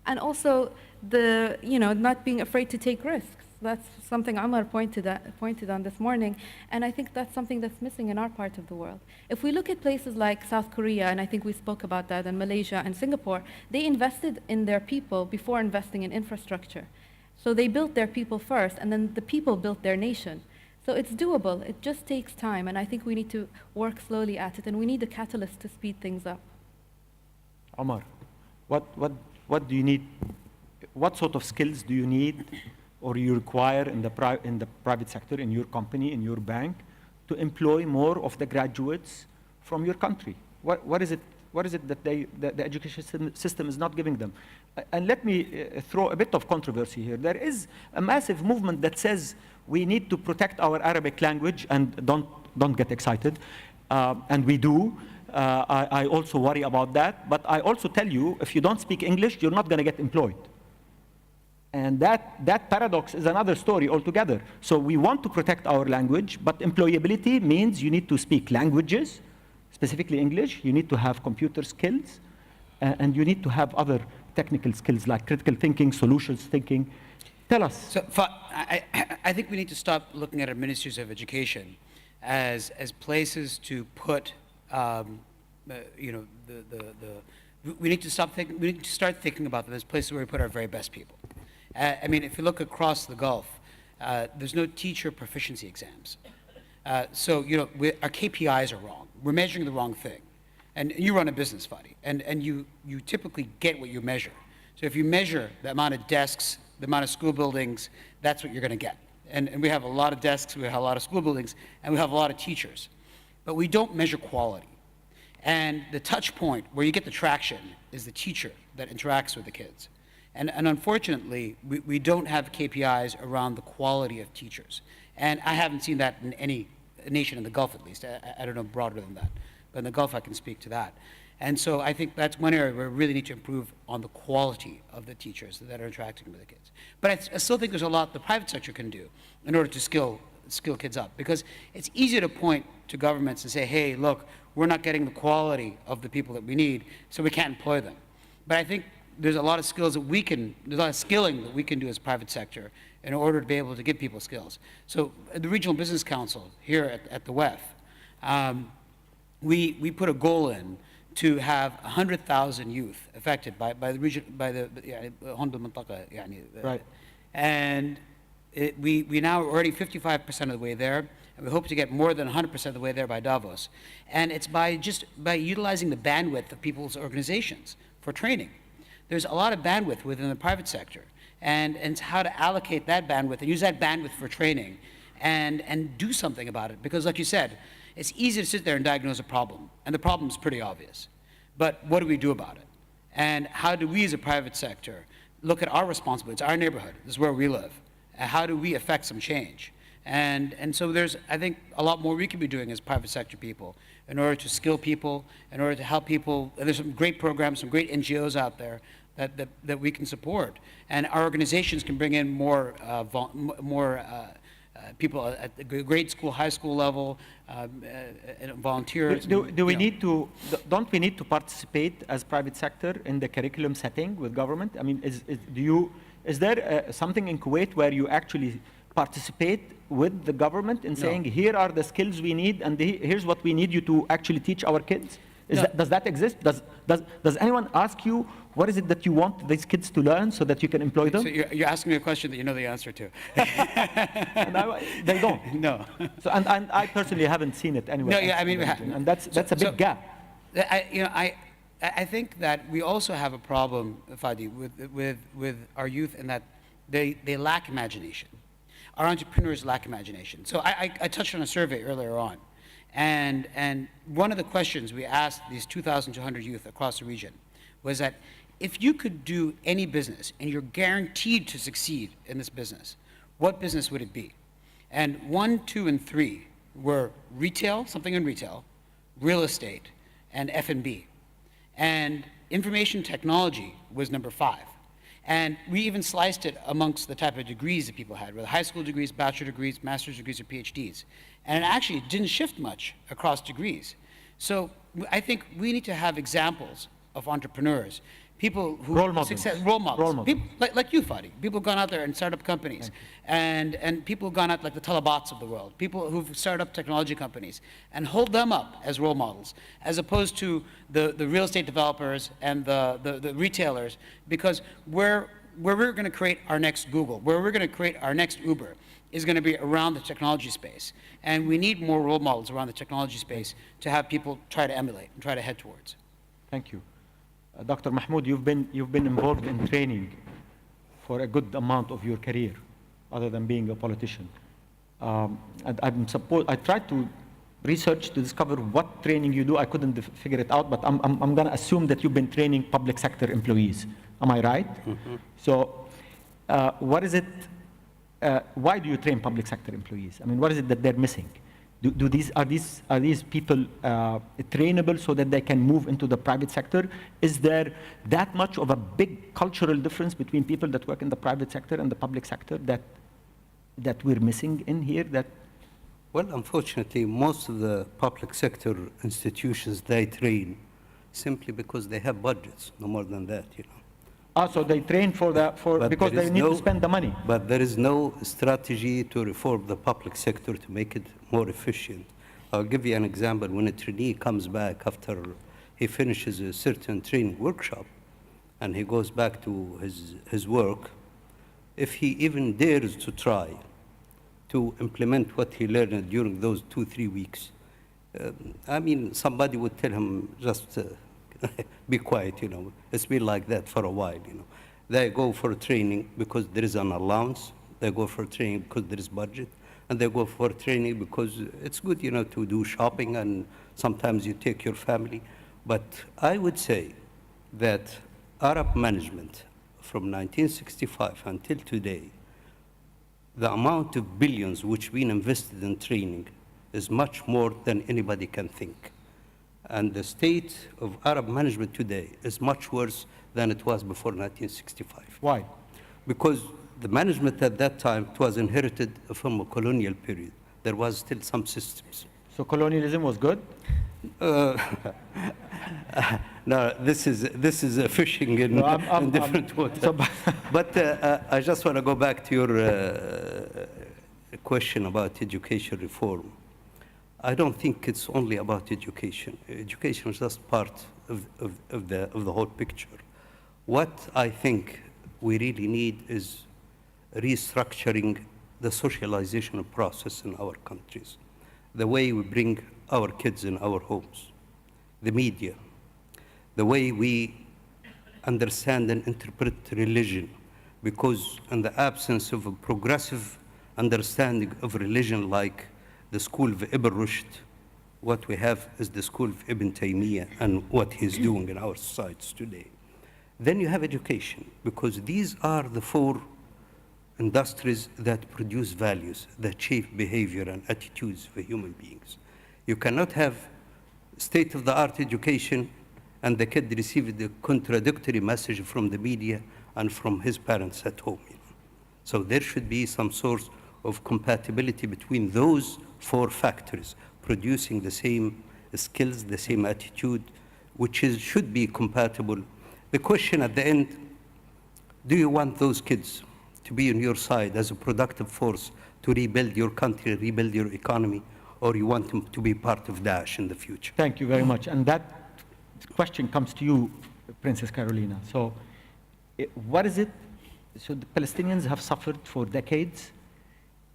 And also the, not being afraid to take risks. That's something Amar pointed on this morning, and I think that's something that's missing in our part of the world. If we look at places like South Korea, and I think we spoke about that, and Malaysia and Singapore, they invested in their people before investing in infrastructure. So they built their people first, and then the people built their nation. So it's doable. It just takes time, and I think we need to work slowly at it, and we need a catalyst to speed things up. Omar, what do you need? What sort of skills do you need or you require in the private sector, in your company, in your bank, to employ more of the graduates from your country? What is it that the education system is not giving them? And let me throw a bit of controversy here. There is a massive movement that says we need to protect our Arabic language, and don't get excited, and we do. I also worry about that, but I also tell you, if you don't speak English, you're not going to get employed. And that paradox is another story altogether. So we want to protect our language, but employability means you need to speak languages, specifically English, you need to have computer skills, and you need to have other technical skills like critical thinking, solutions thinking. Tell us. So I think we need to stop looking at our ministries of education as places to put, we need to start thinking about them as places where we put our very best people. I mean, if you look across the Gulf, there's no teacher proficiency exams. So, our KPIs are wrong. We're measuring the wrong thing. And you run a business, Fadi, and you typically get what you measure. So if you measure the amount of desks, the amount of school buildings, that's what you're going to get. And we have a lot of desks, we have a lot of school buildings, and we have a lot of teachers. But we don't measure quality. And the touch point where you get the traction is the teacher that interacts with the kids. And unfortunately, we don't have KPIs around the quality of teachers. And I haven't seen that in any nation in the Gulf, at least. I don't know broader than that. But in the Gulf, I can speak to that. And so I think that's one area where we really need to improve on the quality of the teachers that are interacting with the kids. But I still think there's a lot the private sector can do in order to skill kids up. Because it's easy to point to governments and say, hey, look, we're not getting the quality of the people that we need, so we can't employ them. But I think there's a lot of skills that there's a lot of skilling that we can do as private sector in order to be able to give people skills. So at the Regional Business Council here at the WEF, we put a goal in to have 100,000 youth affected by the region, by the right. And we now are already 55% of the way there, and we hope to get more than 100% of the way there by Davos. And it's by utilizing the bandwidth of people's organizations for training. There's a lot of bandwidth within the private sector, and it's how to allocate that bandwidth and use that bandwidth for training and do something about it. Because like you said, it's easy to sit there and diagnose a problem, and the problem is pretty obvious. But what do we do about it? And how do we as a private sector look at our responsibility? It's our neighborhood, this is where we live. How do we affect some change? And so there's, I think, a lot more we could be doing as private sector people in order to skill people, in order to help people. And there's some great programs, some great NGOs out there that we can support. And our organizations can bring in more people at the grade school, high school level, volunteers. Don't we need to participate as private sector in the curriculum setting with government? I mean, is there something in Kuwait where you actually participate with the government in saying, here are the skills we need, and here's what we need you to actually teach our kids? Does that exist? Does anyone ask you, what is it that you want these kids to learn so that you can employ them? So you're asking me a question that you know the answer to. They don't. No. So, and I personally haven't seen it anywhere. No, yeah, I mean, and that's a big gap. I think that we also have a problem, Fadi, with our youth in that they lack imagination. Our entrepreneurs lack imagination. So I touched on a survey earlier on. And one of the questions we asked these 2,200 youth across the region was that if you could do any business and you're guaranteed to succeed in this business, what business would it be? And 1, 2, and 3 were retail, something in retail, real estate, and F&B. And information technology was number 5. And we even sliced it amongst the type of degrees that people had, whether high school degrees, bachelor degrees, master's degrees, or PhDs. And it actually didn't shift much across degrees. So I think we need to have examples of entrepreneurs people who Role models. role models, Role models. People, like you, Fadi. People who've gone out there and started up companies, and people who've gone out like the Talabats of the world, people who've started up technology companies, and hold them up as role models, as opposed to the real estate developers and the retailers, because where we're going to create our next Google, where we're going to create our next Uber, is going to be around the technology space, and we need more role models around the technology space to have people try to emulate and try to head towards. Thank you. Dr. Mahmoud, you've been involved in training for a good amount of your career, other than being a politician. And I tried to research to discover what training you do. I couldn't figure it out, but I'm going to assume that you've been training public sector employees. Am I right? Mm-hmm. So, what is it? Why do you train public sector employees? I mean, what is it that they're missing? Are these people trainable so that they can move into the private sector? Is there that much of a big cultural difference between people that work in the private sector and the public sector that we're missing in here? Well, unfortunately, most of the public sector institutions, they train simply because they have budgets, no more than that, you know. So they train because they need to spend the money. But there is no strategy to reform the public sector to make it more efficient. I'll give you an example. When a trainee comes back after he finishes a certain training workshop and he goes back to his work, if he even dares to try to implement what he learned during those 2-3 weeks, I mean, somebody would tell him just be quiet, you know. It's been like that for a while, you know. They go for training because there is an allowance. They go for training because there is budget. And they go for training because it's good, you know, to do shopping and sometimes you take your family. But I would say that Arab management from 1965 until today, the amount of billions which been invested in training is much more than anybody can think. And the state of Arab management today is much worse than it was before 1965. Why? Because the management at that time, it was inherited from a colonial period. There was still some systems. So colonialism was good? No, this is fishing in different water. But I just want to go back to your question about education reform. I don't think it's only about education. Education is just part of the whole picture. What I think we really need is restructuring the socialization process in our countries, the way we bring our kids in our homes, the media, the way we understand and interpret religion, because in the absence of a progressive understanding of religion like the school of Ibn Rushd, what we have is the school of Ibn Taymiyyah and what he's doing in our societies today. Then you have education, because these are the 4 industries that produce values, that shape behavior and attitudes for human beings. You cannot have state-of-the-art education and the kid receives the contradictory message from the media and from his parents at home. You know? So there should be some sort of compatibility between those 4 factors, producing the same skills, the same attitude, which should be compatible. The question at the end, do you want those kids to be on your side as a productive force to rebuild your country, rebuild your economy, or you want them to be part of Daesh in the future? Thank you very much. And that question comes to you, Princess Carolina. So what is it? So the Palestinians have suffered for decades,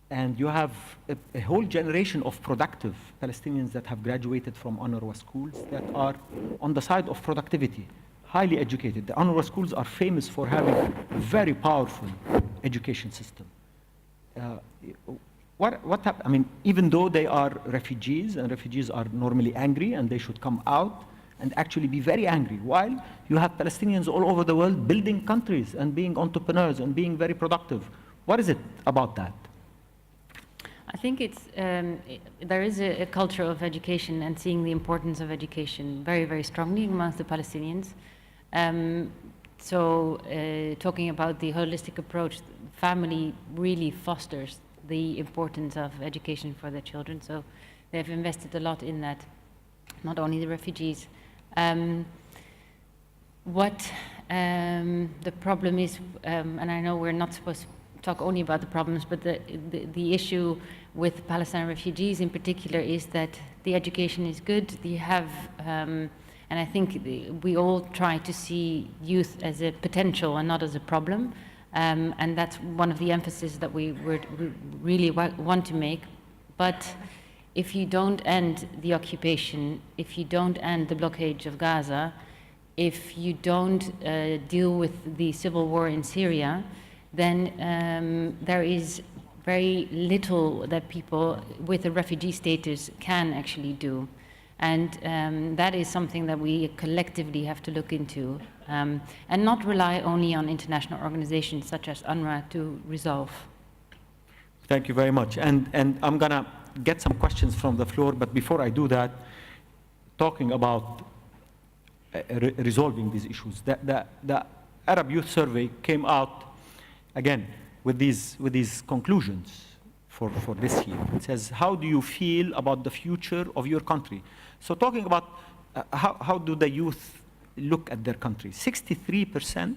and you have a whole generation of productive Palestinians that have graduated from UNRWA schools that are on the side of productivity, highly educated. The UNRWA schools are famous for having a very powerful education system. What happened? I mean, even though they are refugees, and refugees are normally angry, and they should come out and actually be very angry, while you have Palestinians all over the world building countries and being entrepreneurs and being very productive. What is it about that? I think it's, there is a culture of education and seeing the importance of education very, very strongly amongst the Palestinians. Talking about the holistic approach, family really fosters the importance of education for their children. So they've invested a lot in that, not only the refugees. What The problem is, and I know we're not supposed to talk only about the problems, but the issue with Palestinian refugees in particular is that the education is good. You have, and I think we all try to see youth as a potential and not as a problem. And that's one of the emphasis that we really want to make. But if you don't end the occupation, if you don't end the blockade of Gaza, if you don't deal with the civil war in Syria, then there is very little that people with a refugee status can actually do. And that is something that we collectively have to look into, and not rely only on international organizations such as UNRWA to resolve. Thank you very much. And I'm going to get some questions from the floor, but before I do that, talking about resolving these issues. The Arab Youth Survey came out, again, with these conclusions for this year. It says, how do you feel about the future of your country? So talking about how do the youth look at their country? 63%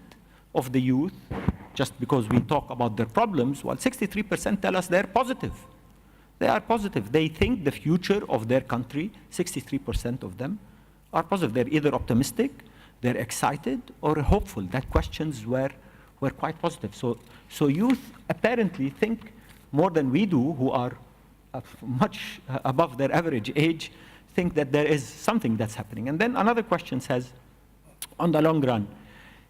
of the youth, just because we talk about their problems, well, 63% tell us they're positive. They are positive. They think the future of their country, 63% of them, are positive. They're either optimistic, they're excited, or hopeful. That questions were quite positive. So youth apparently think more than we do, who are much above their average age, think that there is something that's happening. And then another question says, on the long run,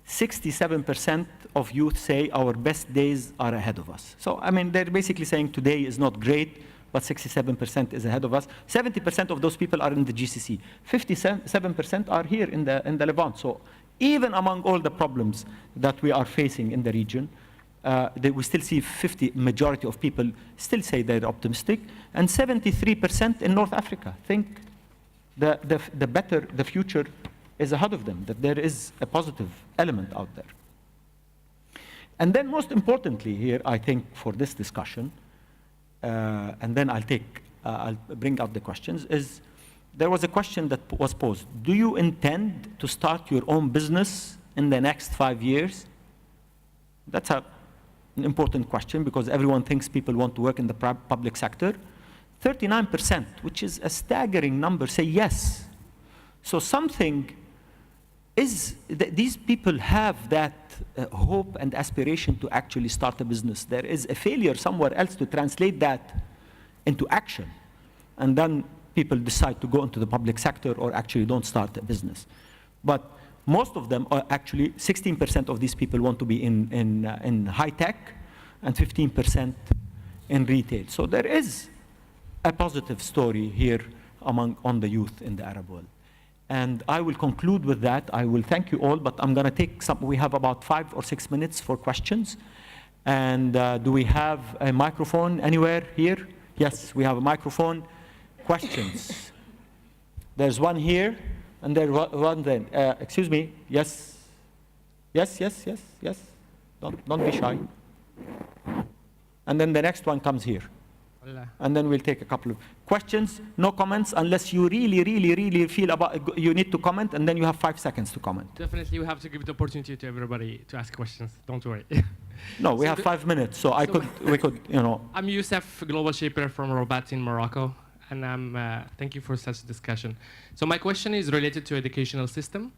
67% of youth say our best days are ahead of us. So, I mean, they're basically saying today is not great, but 67% is ahead of us. 70% of those people are in the GCC. 57% are here in the Levant. So even among all the problems that we are facing in the region, we still see majority of people still say they're optimistic, and 73% in North Africa think the future is ahead of them, that there is a positive element out there. And then most importantly here, I think, for this discussion, and then I'll bring out the questions, is there was a question that was posed. Do you intend to start your own business in the next 5 years? That's an important question because everyone thinks people want to work in the public sector. 39%, which is a staggering number, say yes. So something is, these people have that hope and aspiration to actually start a business. There is a failure somewhere else to translate that into action. And then people decide to go into the public sector or actually don't start a business. But most of them are actually, 16% of these people want to be in high tech and 15% in retail. So there is a positive story here on the youth in the Arab world. And I will conclude with that. I will thank you all, but I'm going to take some, we have about 5 or 6 minutes for questions. And do we have a microphone anywhere here? Yes, we have a microphone. Questions? There's one here, and there's one then. Excuse me, yes? Yes, yes, yes, yes. Don't be shy. And then the next one comes here. And then we'll take a couple of questions. No comments unless you really feel about you need to comment, and then you have 5 seconds to comment. Definitely, we have to give the opportunity to everybody to ask questions. Don't worry. No, we have 5 minutes, so we could, you know. I'm Youssef, global shaper from Rabat in Morocco, and thank you for such a discussion. So my question is related to educational system.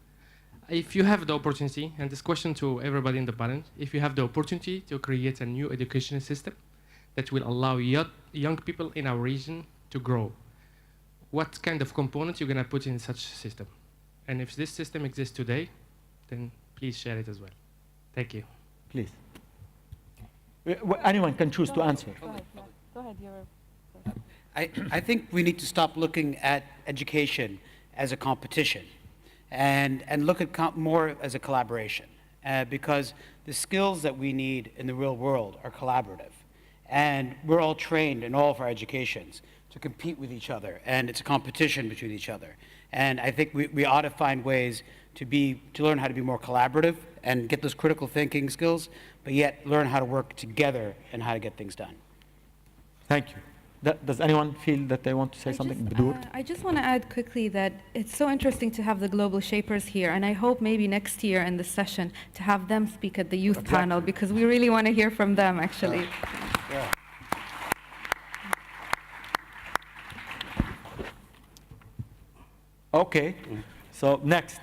If you have the opportunity, and this question to everybody in the panel, if you have the opportunity to create a new educational system that will allow young people in our region to grow, what kind of components you're going to put in such system? And if this system exists today, then please share it as well. Thank you. Please. Anyone can choose to answer. Go ahead. I think we need to stop looking at education as a competition and look at more as a collaboration because the skills that we need in the real world are collaborative. And we're all trained in all of our educations to compete with each other, and it's a competition between each other. And I think we ought to find ways to learn how to be more collaborative and get those critical thinking skills, but yet learn how to work together and how to get things done. Thank you. Does anyone feel that they want to say something? Bodour? I just want to add quickly that it's so interesting to have the global shapers here, and I hope maybe next year in this session to have them speak at the youth panel, because we really want to hear from them, actually. Yeah. Okay, so next.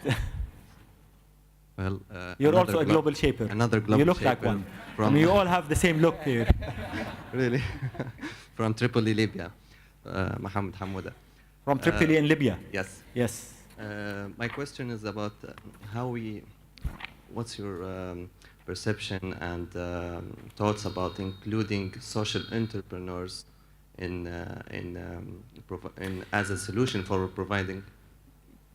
Well, You're also a global shaper. Another global You look shaper like one. from I mean, you all have the same look here. really from Tripoli, Libya, Mohammed Hamouda. From Tripoli in Libya. Yes. Yes. My question is about what's your perception and thoughts about including social entrepreneurs as a solution for providing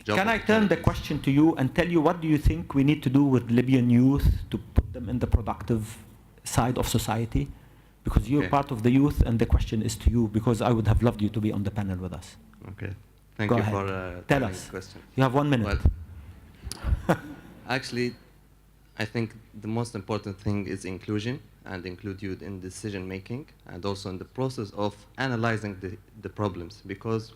job Can I turn the question to you and tell you what do you think we need to do with Libyan youth to put them in the productive side of society? Because you're part of the youth, and the question is to you, because I would have loved you to be on the panel with us. Okay. Thank Go you ahead. for Tell telling us. the question. You have 1 minute. Well, actually, I think the most important thing is inclusion, and include youth in decision making, and also in the process of analyzing the problems. Because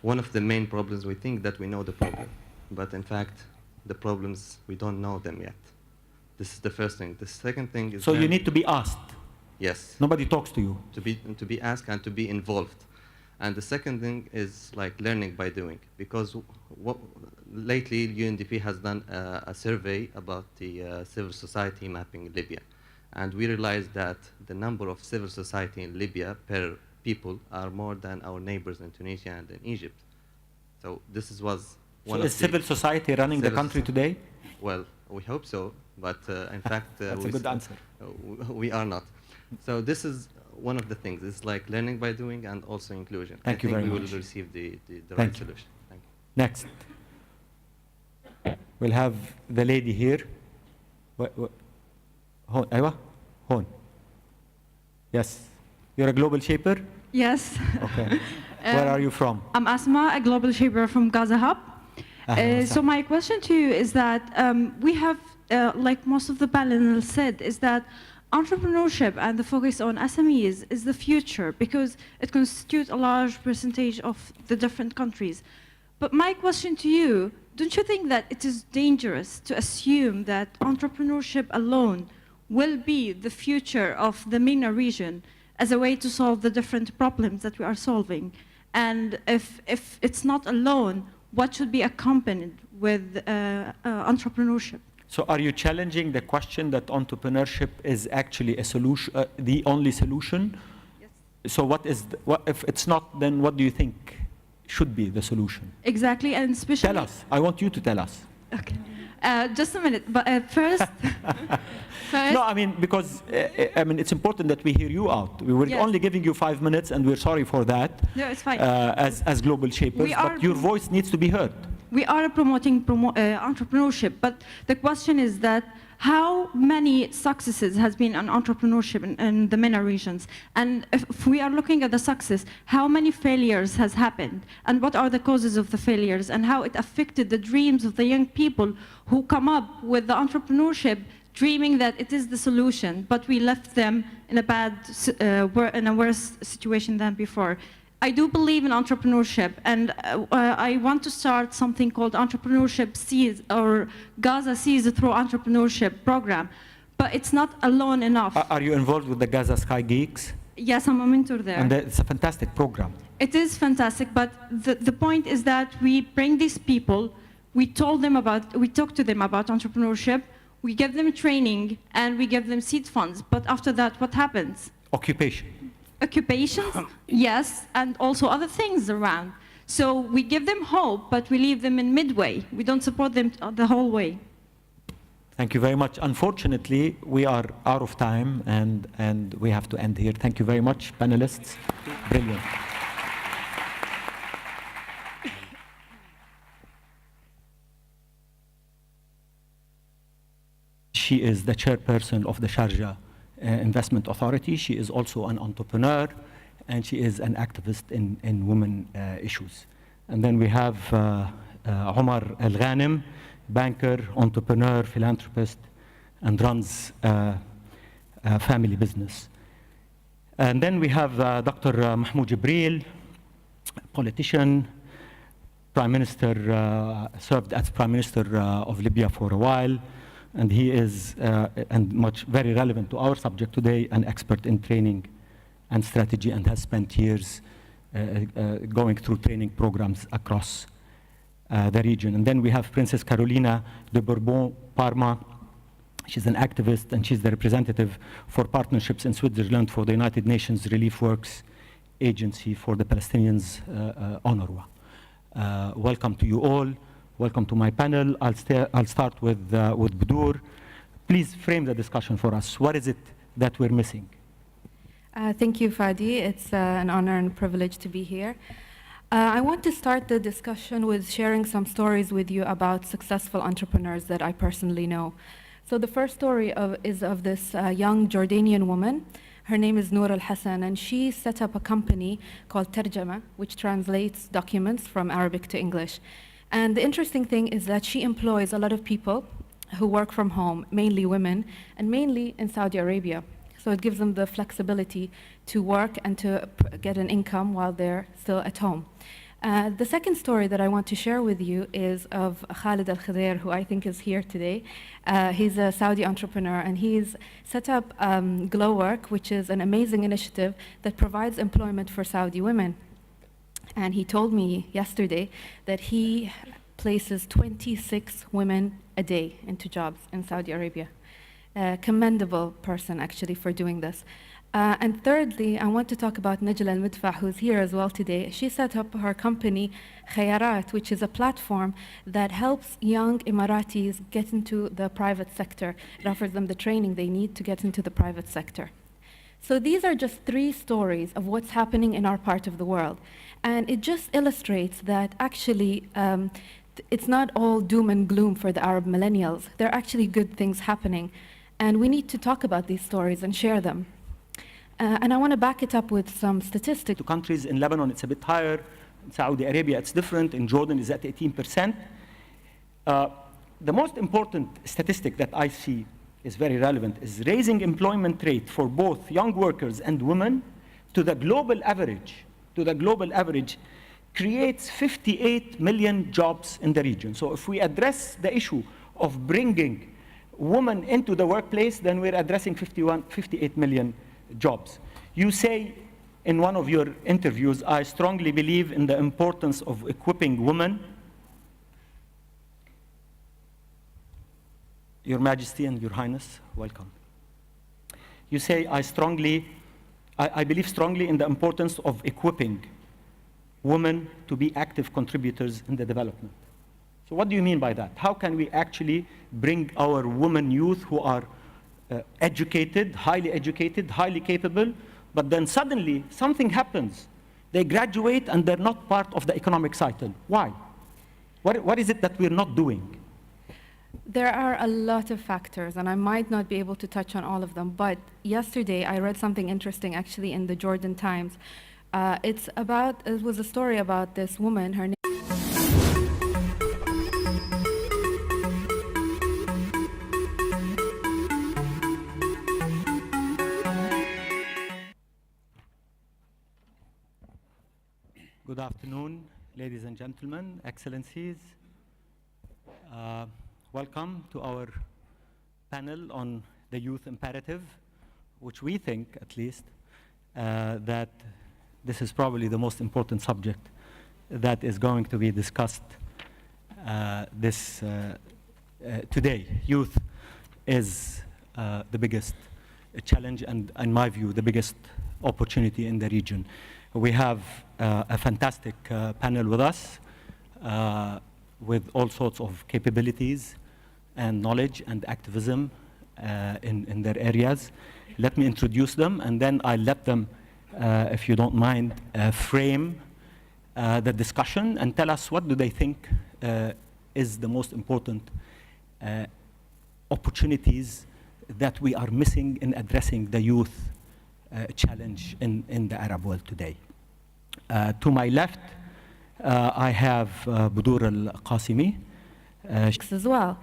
one of the main problems, we think that we know the problem, but in fact, the problems, we don't know them yet. This is the first thing. The second thing is... So you need to be asked. Yes. Nobody talks to you. To be asked and to be involved. And the second thing is like learning by doing, because lately UNDP has done a survey about the civil society mapping in Libya. And we realized that the number of civil society in Libya per people are more than our neighbors in Tunisia and in Egypt. So this was one of the... Is civil society running the country today? Well, we hope so, but in fact... That's a good answer. We are not. So this is one of the things. It's like learning by doing and also inclusion. Thank you very much. We will receive the right solution. Thank you. Next. We'll have the lady here. Hon, Aywa? Hon. Yes. You're a global shaper? Yes. Okay. Where are you from? I'm Asma, a global shaper from Gaza Hub. So my question to you is that we have, like most of the panel said, is that entrepreneurship and the focus on SMEs is the future, because it constitutes a large percentage of the different countries. But my question to you, don't you think that it is dangerous to assume that entrepreneurship alone will be the future of the MENA region as a way to solve the different problems that we are solving? And if it's not alone, what should be accompanied with entrepreneurship? So are you challenging the question that entrepreneurship is actually a solution, the only solution? Yes. So if it's not, then what do you think should be the solution? Exactly, and especially... Tell us. I want you to tell us. Okay. Just a minute, but first... No, I mean, because it's important that we hear you out. We were only giving you 5 minutes, and we're sorry for that. No, it's fine. As global shapers, but your voice needs to be heard. We are promoting entrepreneurship, but the question is that how many successes has been on entrepreneurship in the MENA regions? And if we are looking at the success, how many failures has happened? And what are the causes of the failures? And how it affected the dreams of the young people who come up with the entrepreneurship, dreaming that it is the solution, but we left them in a worse situation than before. I do believe in entrepreneurship, and I want to start something called Entrepreneurship Seas, or Gaza Seas through Entrepreneurship program. But it's not alone enough. Are you involved with the Gaza Sky Geeks? Yes, I'm a mentor there. And it's a fantastic program. It is fantastic, but the point is that we bring these people, we talk to them about entrepreneurship, we give them training, and we give them seed funds. But after that, what happens? Occupations, yes, and also other things around. So we give them hope, but we leave them in midway. We don't support them the whole way. Thank you very much. Unfortunately, we are out of time, and we have to end here. Thank you very much, panelists. Brilliant. She is the chairperson of the Sharjah Investment Authority. She is also an entrepreneur, and she is an activist in women issues. And then we have Omar Al Ghanem, banker, entrepreneur, philanthropist, and runs a family business. And then we have Dr. Mahmoud Jibril, politician, Prime Minister, served as Prime Minister of Libya for a while, and he is, and very relevant to our subject today, an expert in training and strategy, and has spent years going through training programs across the region. And then we have Princess Carolina de Bourbon-Parma. She's an activist, and she's the representative for partnerships in Switzerland for the United Nations Relief Works Agency for the Palestinians, UNRWA. Welcome to you all. Welcome to my panel. I'll start with Bodour. Please frame the discussion for us. What is it that we're missing? Thank you, Fadi. It's an honor and privilege to be here. I want to start the discussion with sharing some stories with you about successful entrepreneurs that I personally know. So the first story is of this young Jordanian woman. Her name is Noor Al-Hassan, and she set up a company called Terjama, which translates documents from Arabic to English. And the interesting thing is that she employs a lot of people who work from home, mainly women, and mainly in Saudi Arabia. So it gives them the flexibility to work and to get an income while they're still at home. The second story that I want to share with you is of Khalid Al-Khadir, who I think is here today. He's a Saudi entrepreneur, and he's set up Glow Work, which is an amazing initiative that provides employment for Saudi women. And he told me yesterday that he places 26 women a day into jobs in Saudi Arabia. A commendable person, actually, for doing this. And thirdly, I want to talk about Najla Al-Midfa, who's here as well today. She set up her company, Khayarat, which is a platform that helps young Emiratis get into the private sector. It offers them the training they need to get into the private sector. So these are just 3 stories of what's happening in our part of the world. And it just illustrates that actually it's not all doom and gloom for the Arab millennials. There are actually good things happening. And we need to talk about these stories and share them. And I want to back it up with some statistics. To countries in Lebanon, it's a bit higher. In Saudi Arabia, it's different. In Jordan, it's at 18%. The most important statistic that I see is very relevant is raising employment rate for both young workers and women to the global average. To the global average creates 58 million jobs in the region. So if we address the issue of bringing women into the workplace, then we're addressing 58 million jobs. You say in one of your interviews, I strongly believe in the importance of equipping women. Your Majesty and Your Highness, welcome. You say, I believe strongly in the importance of equipping women to be active contributors in the development. So what do you mean by that? How can we actually bring our women youth who are educated, highly capable, but then suddenly something happens. They graduate and they're not part of the economic cycle. Why? What is it that we're not doing? There are a lot of factors, and I might not be able to touch on all of them, but yesterday I read something interesting actually in the Jordan Times. It was a story about this woman, her name Good afternoon, ladies and gentlemen, excellencies. Welcome to our panel on the youth imperative, which we think, at least, that this is probably the most important subject that is going to be discussed today. Youth is the biggest challenge and, in my view, the biggest opportunity in the region. We have a fantastic panel with us with all sorts of capabilities and knowledge and activism in their areas. Let me introduce them, and then I'll let them, if you don't mind, frame the discussion and tell us what do they think is the most important opportunities that we are missing in addressing the youth challenge in the Arab world today. To my left, I have Bodour Al Qasimi. As well.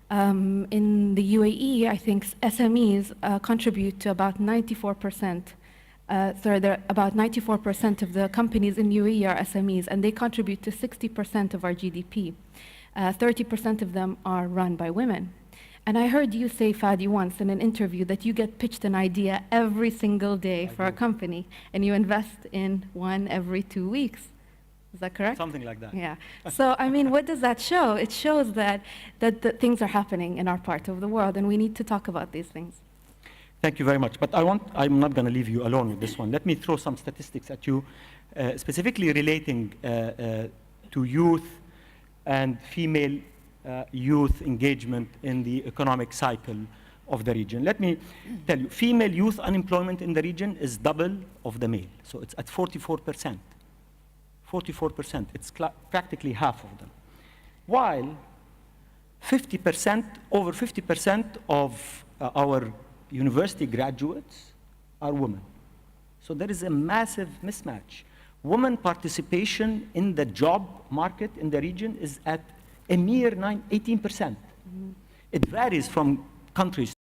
In the UAE, I think SMEs contribute to about 94% They're about 94% of the companies in UAE are SMEs, and they contribute to 60% of our GDP. 30% of them are run by women. And I heard you say, Fadi, once in an interview that you get pitched an idea every single day for a company, and you invest in one every 2 weeks. Is that correct? Something like that. Yeah. So, I mean, what does that show? It shows that things are happening in our part of the world, and we need to talk about these things. Thank you very much. But I'm not going to leave you alone with this one. Let me throw some statistics at you, specifically relating to youth and female youth engagement in the economic cycle of the region. Let me tell you, female youth unemployment in the region is double of the male. So it's at 44%. 44%, it's practically half of them. While 50%, over 50% of our university graduates are women. So there is a massive mismatch. Women participation in the job market in the region is at a mere 18%. It varies from countries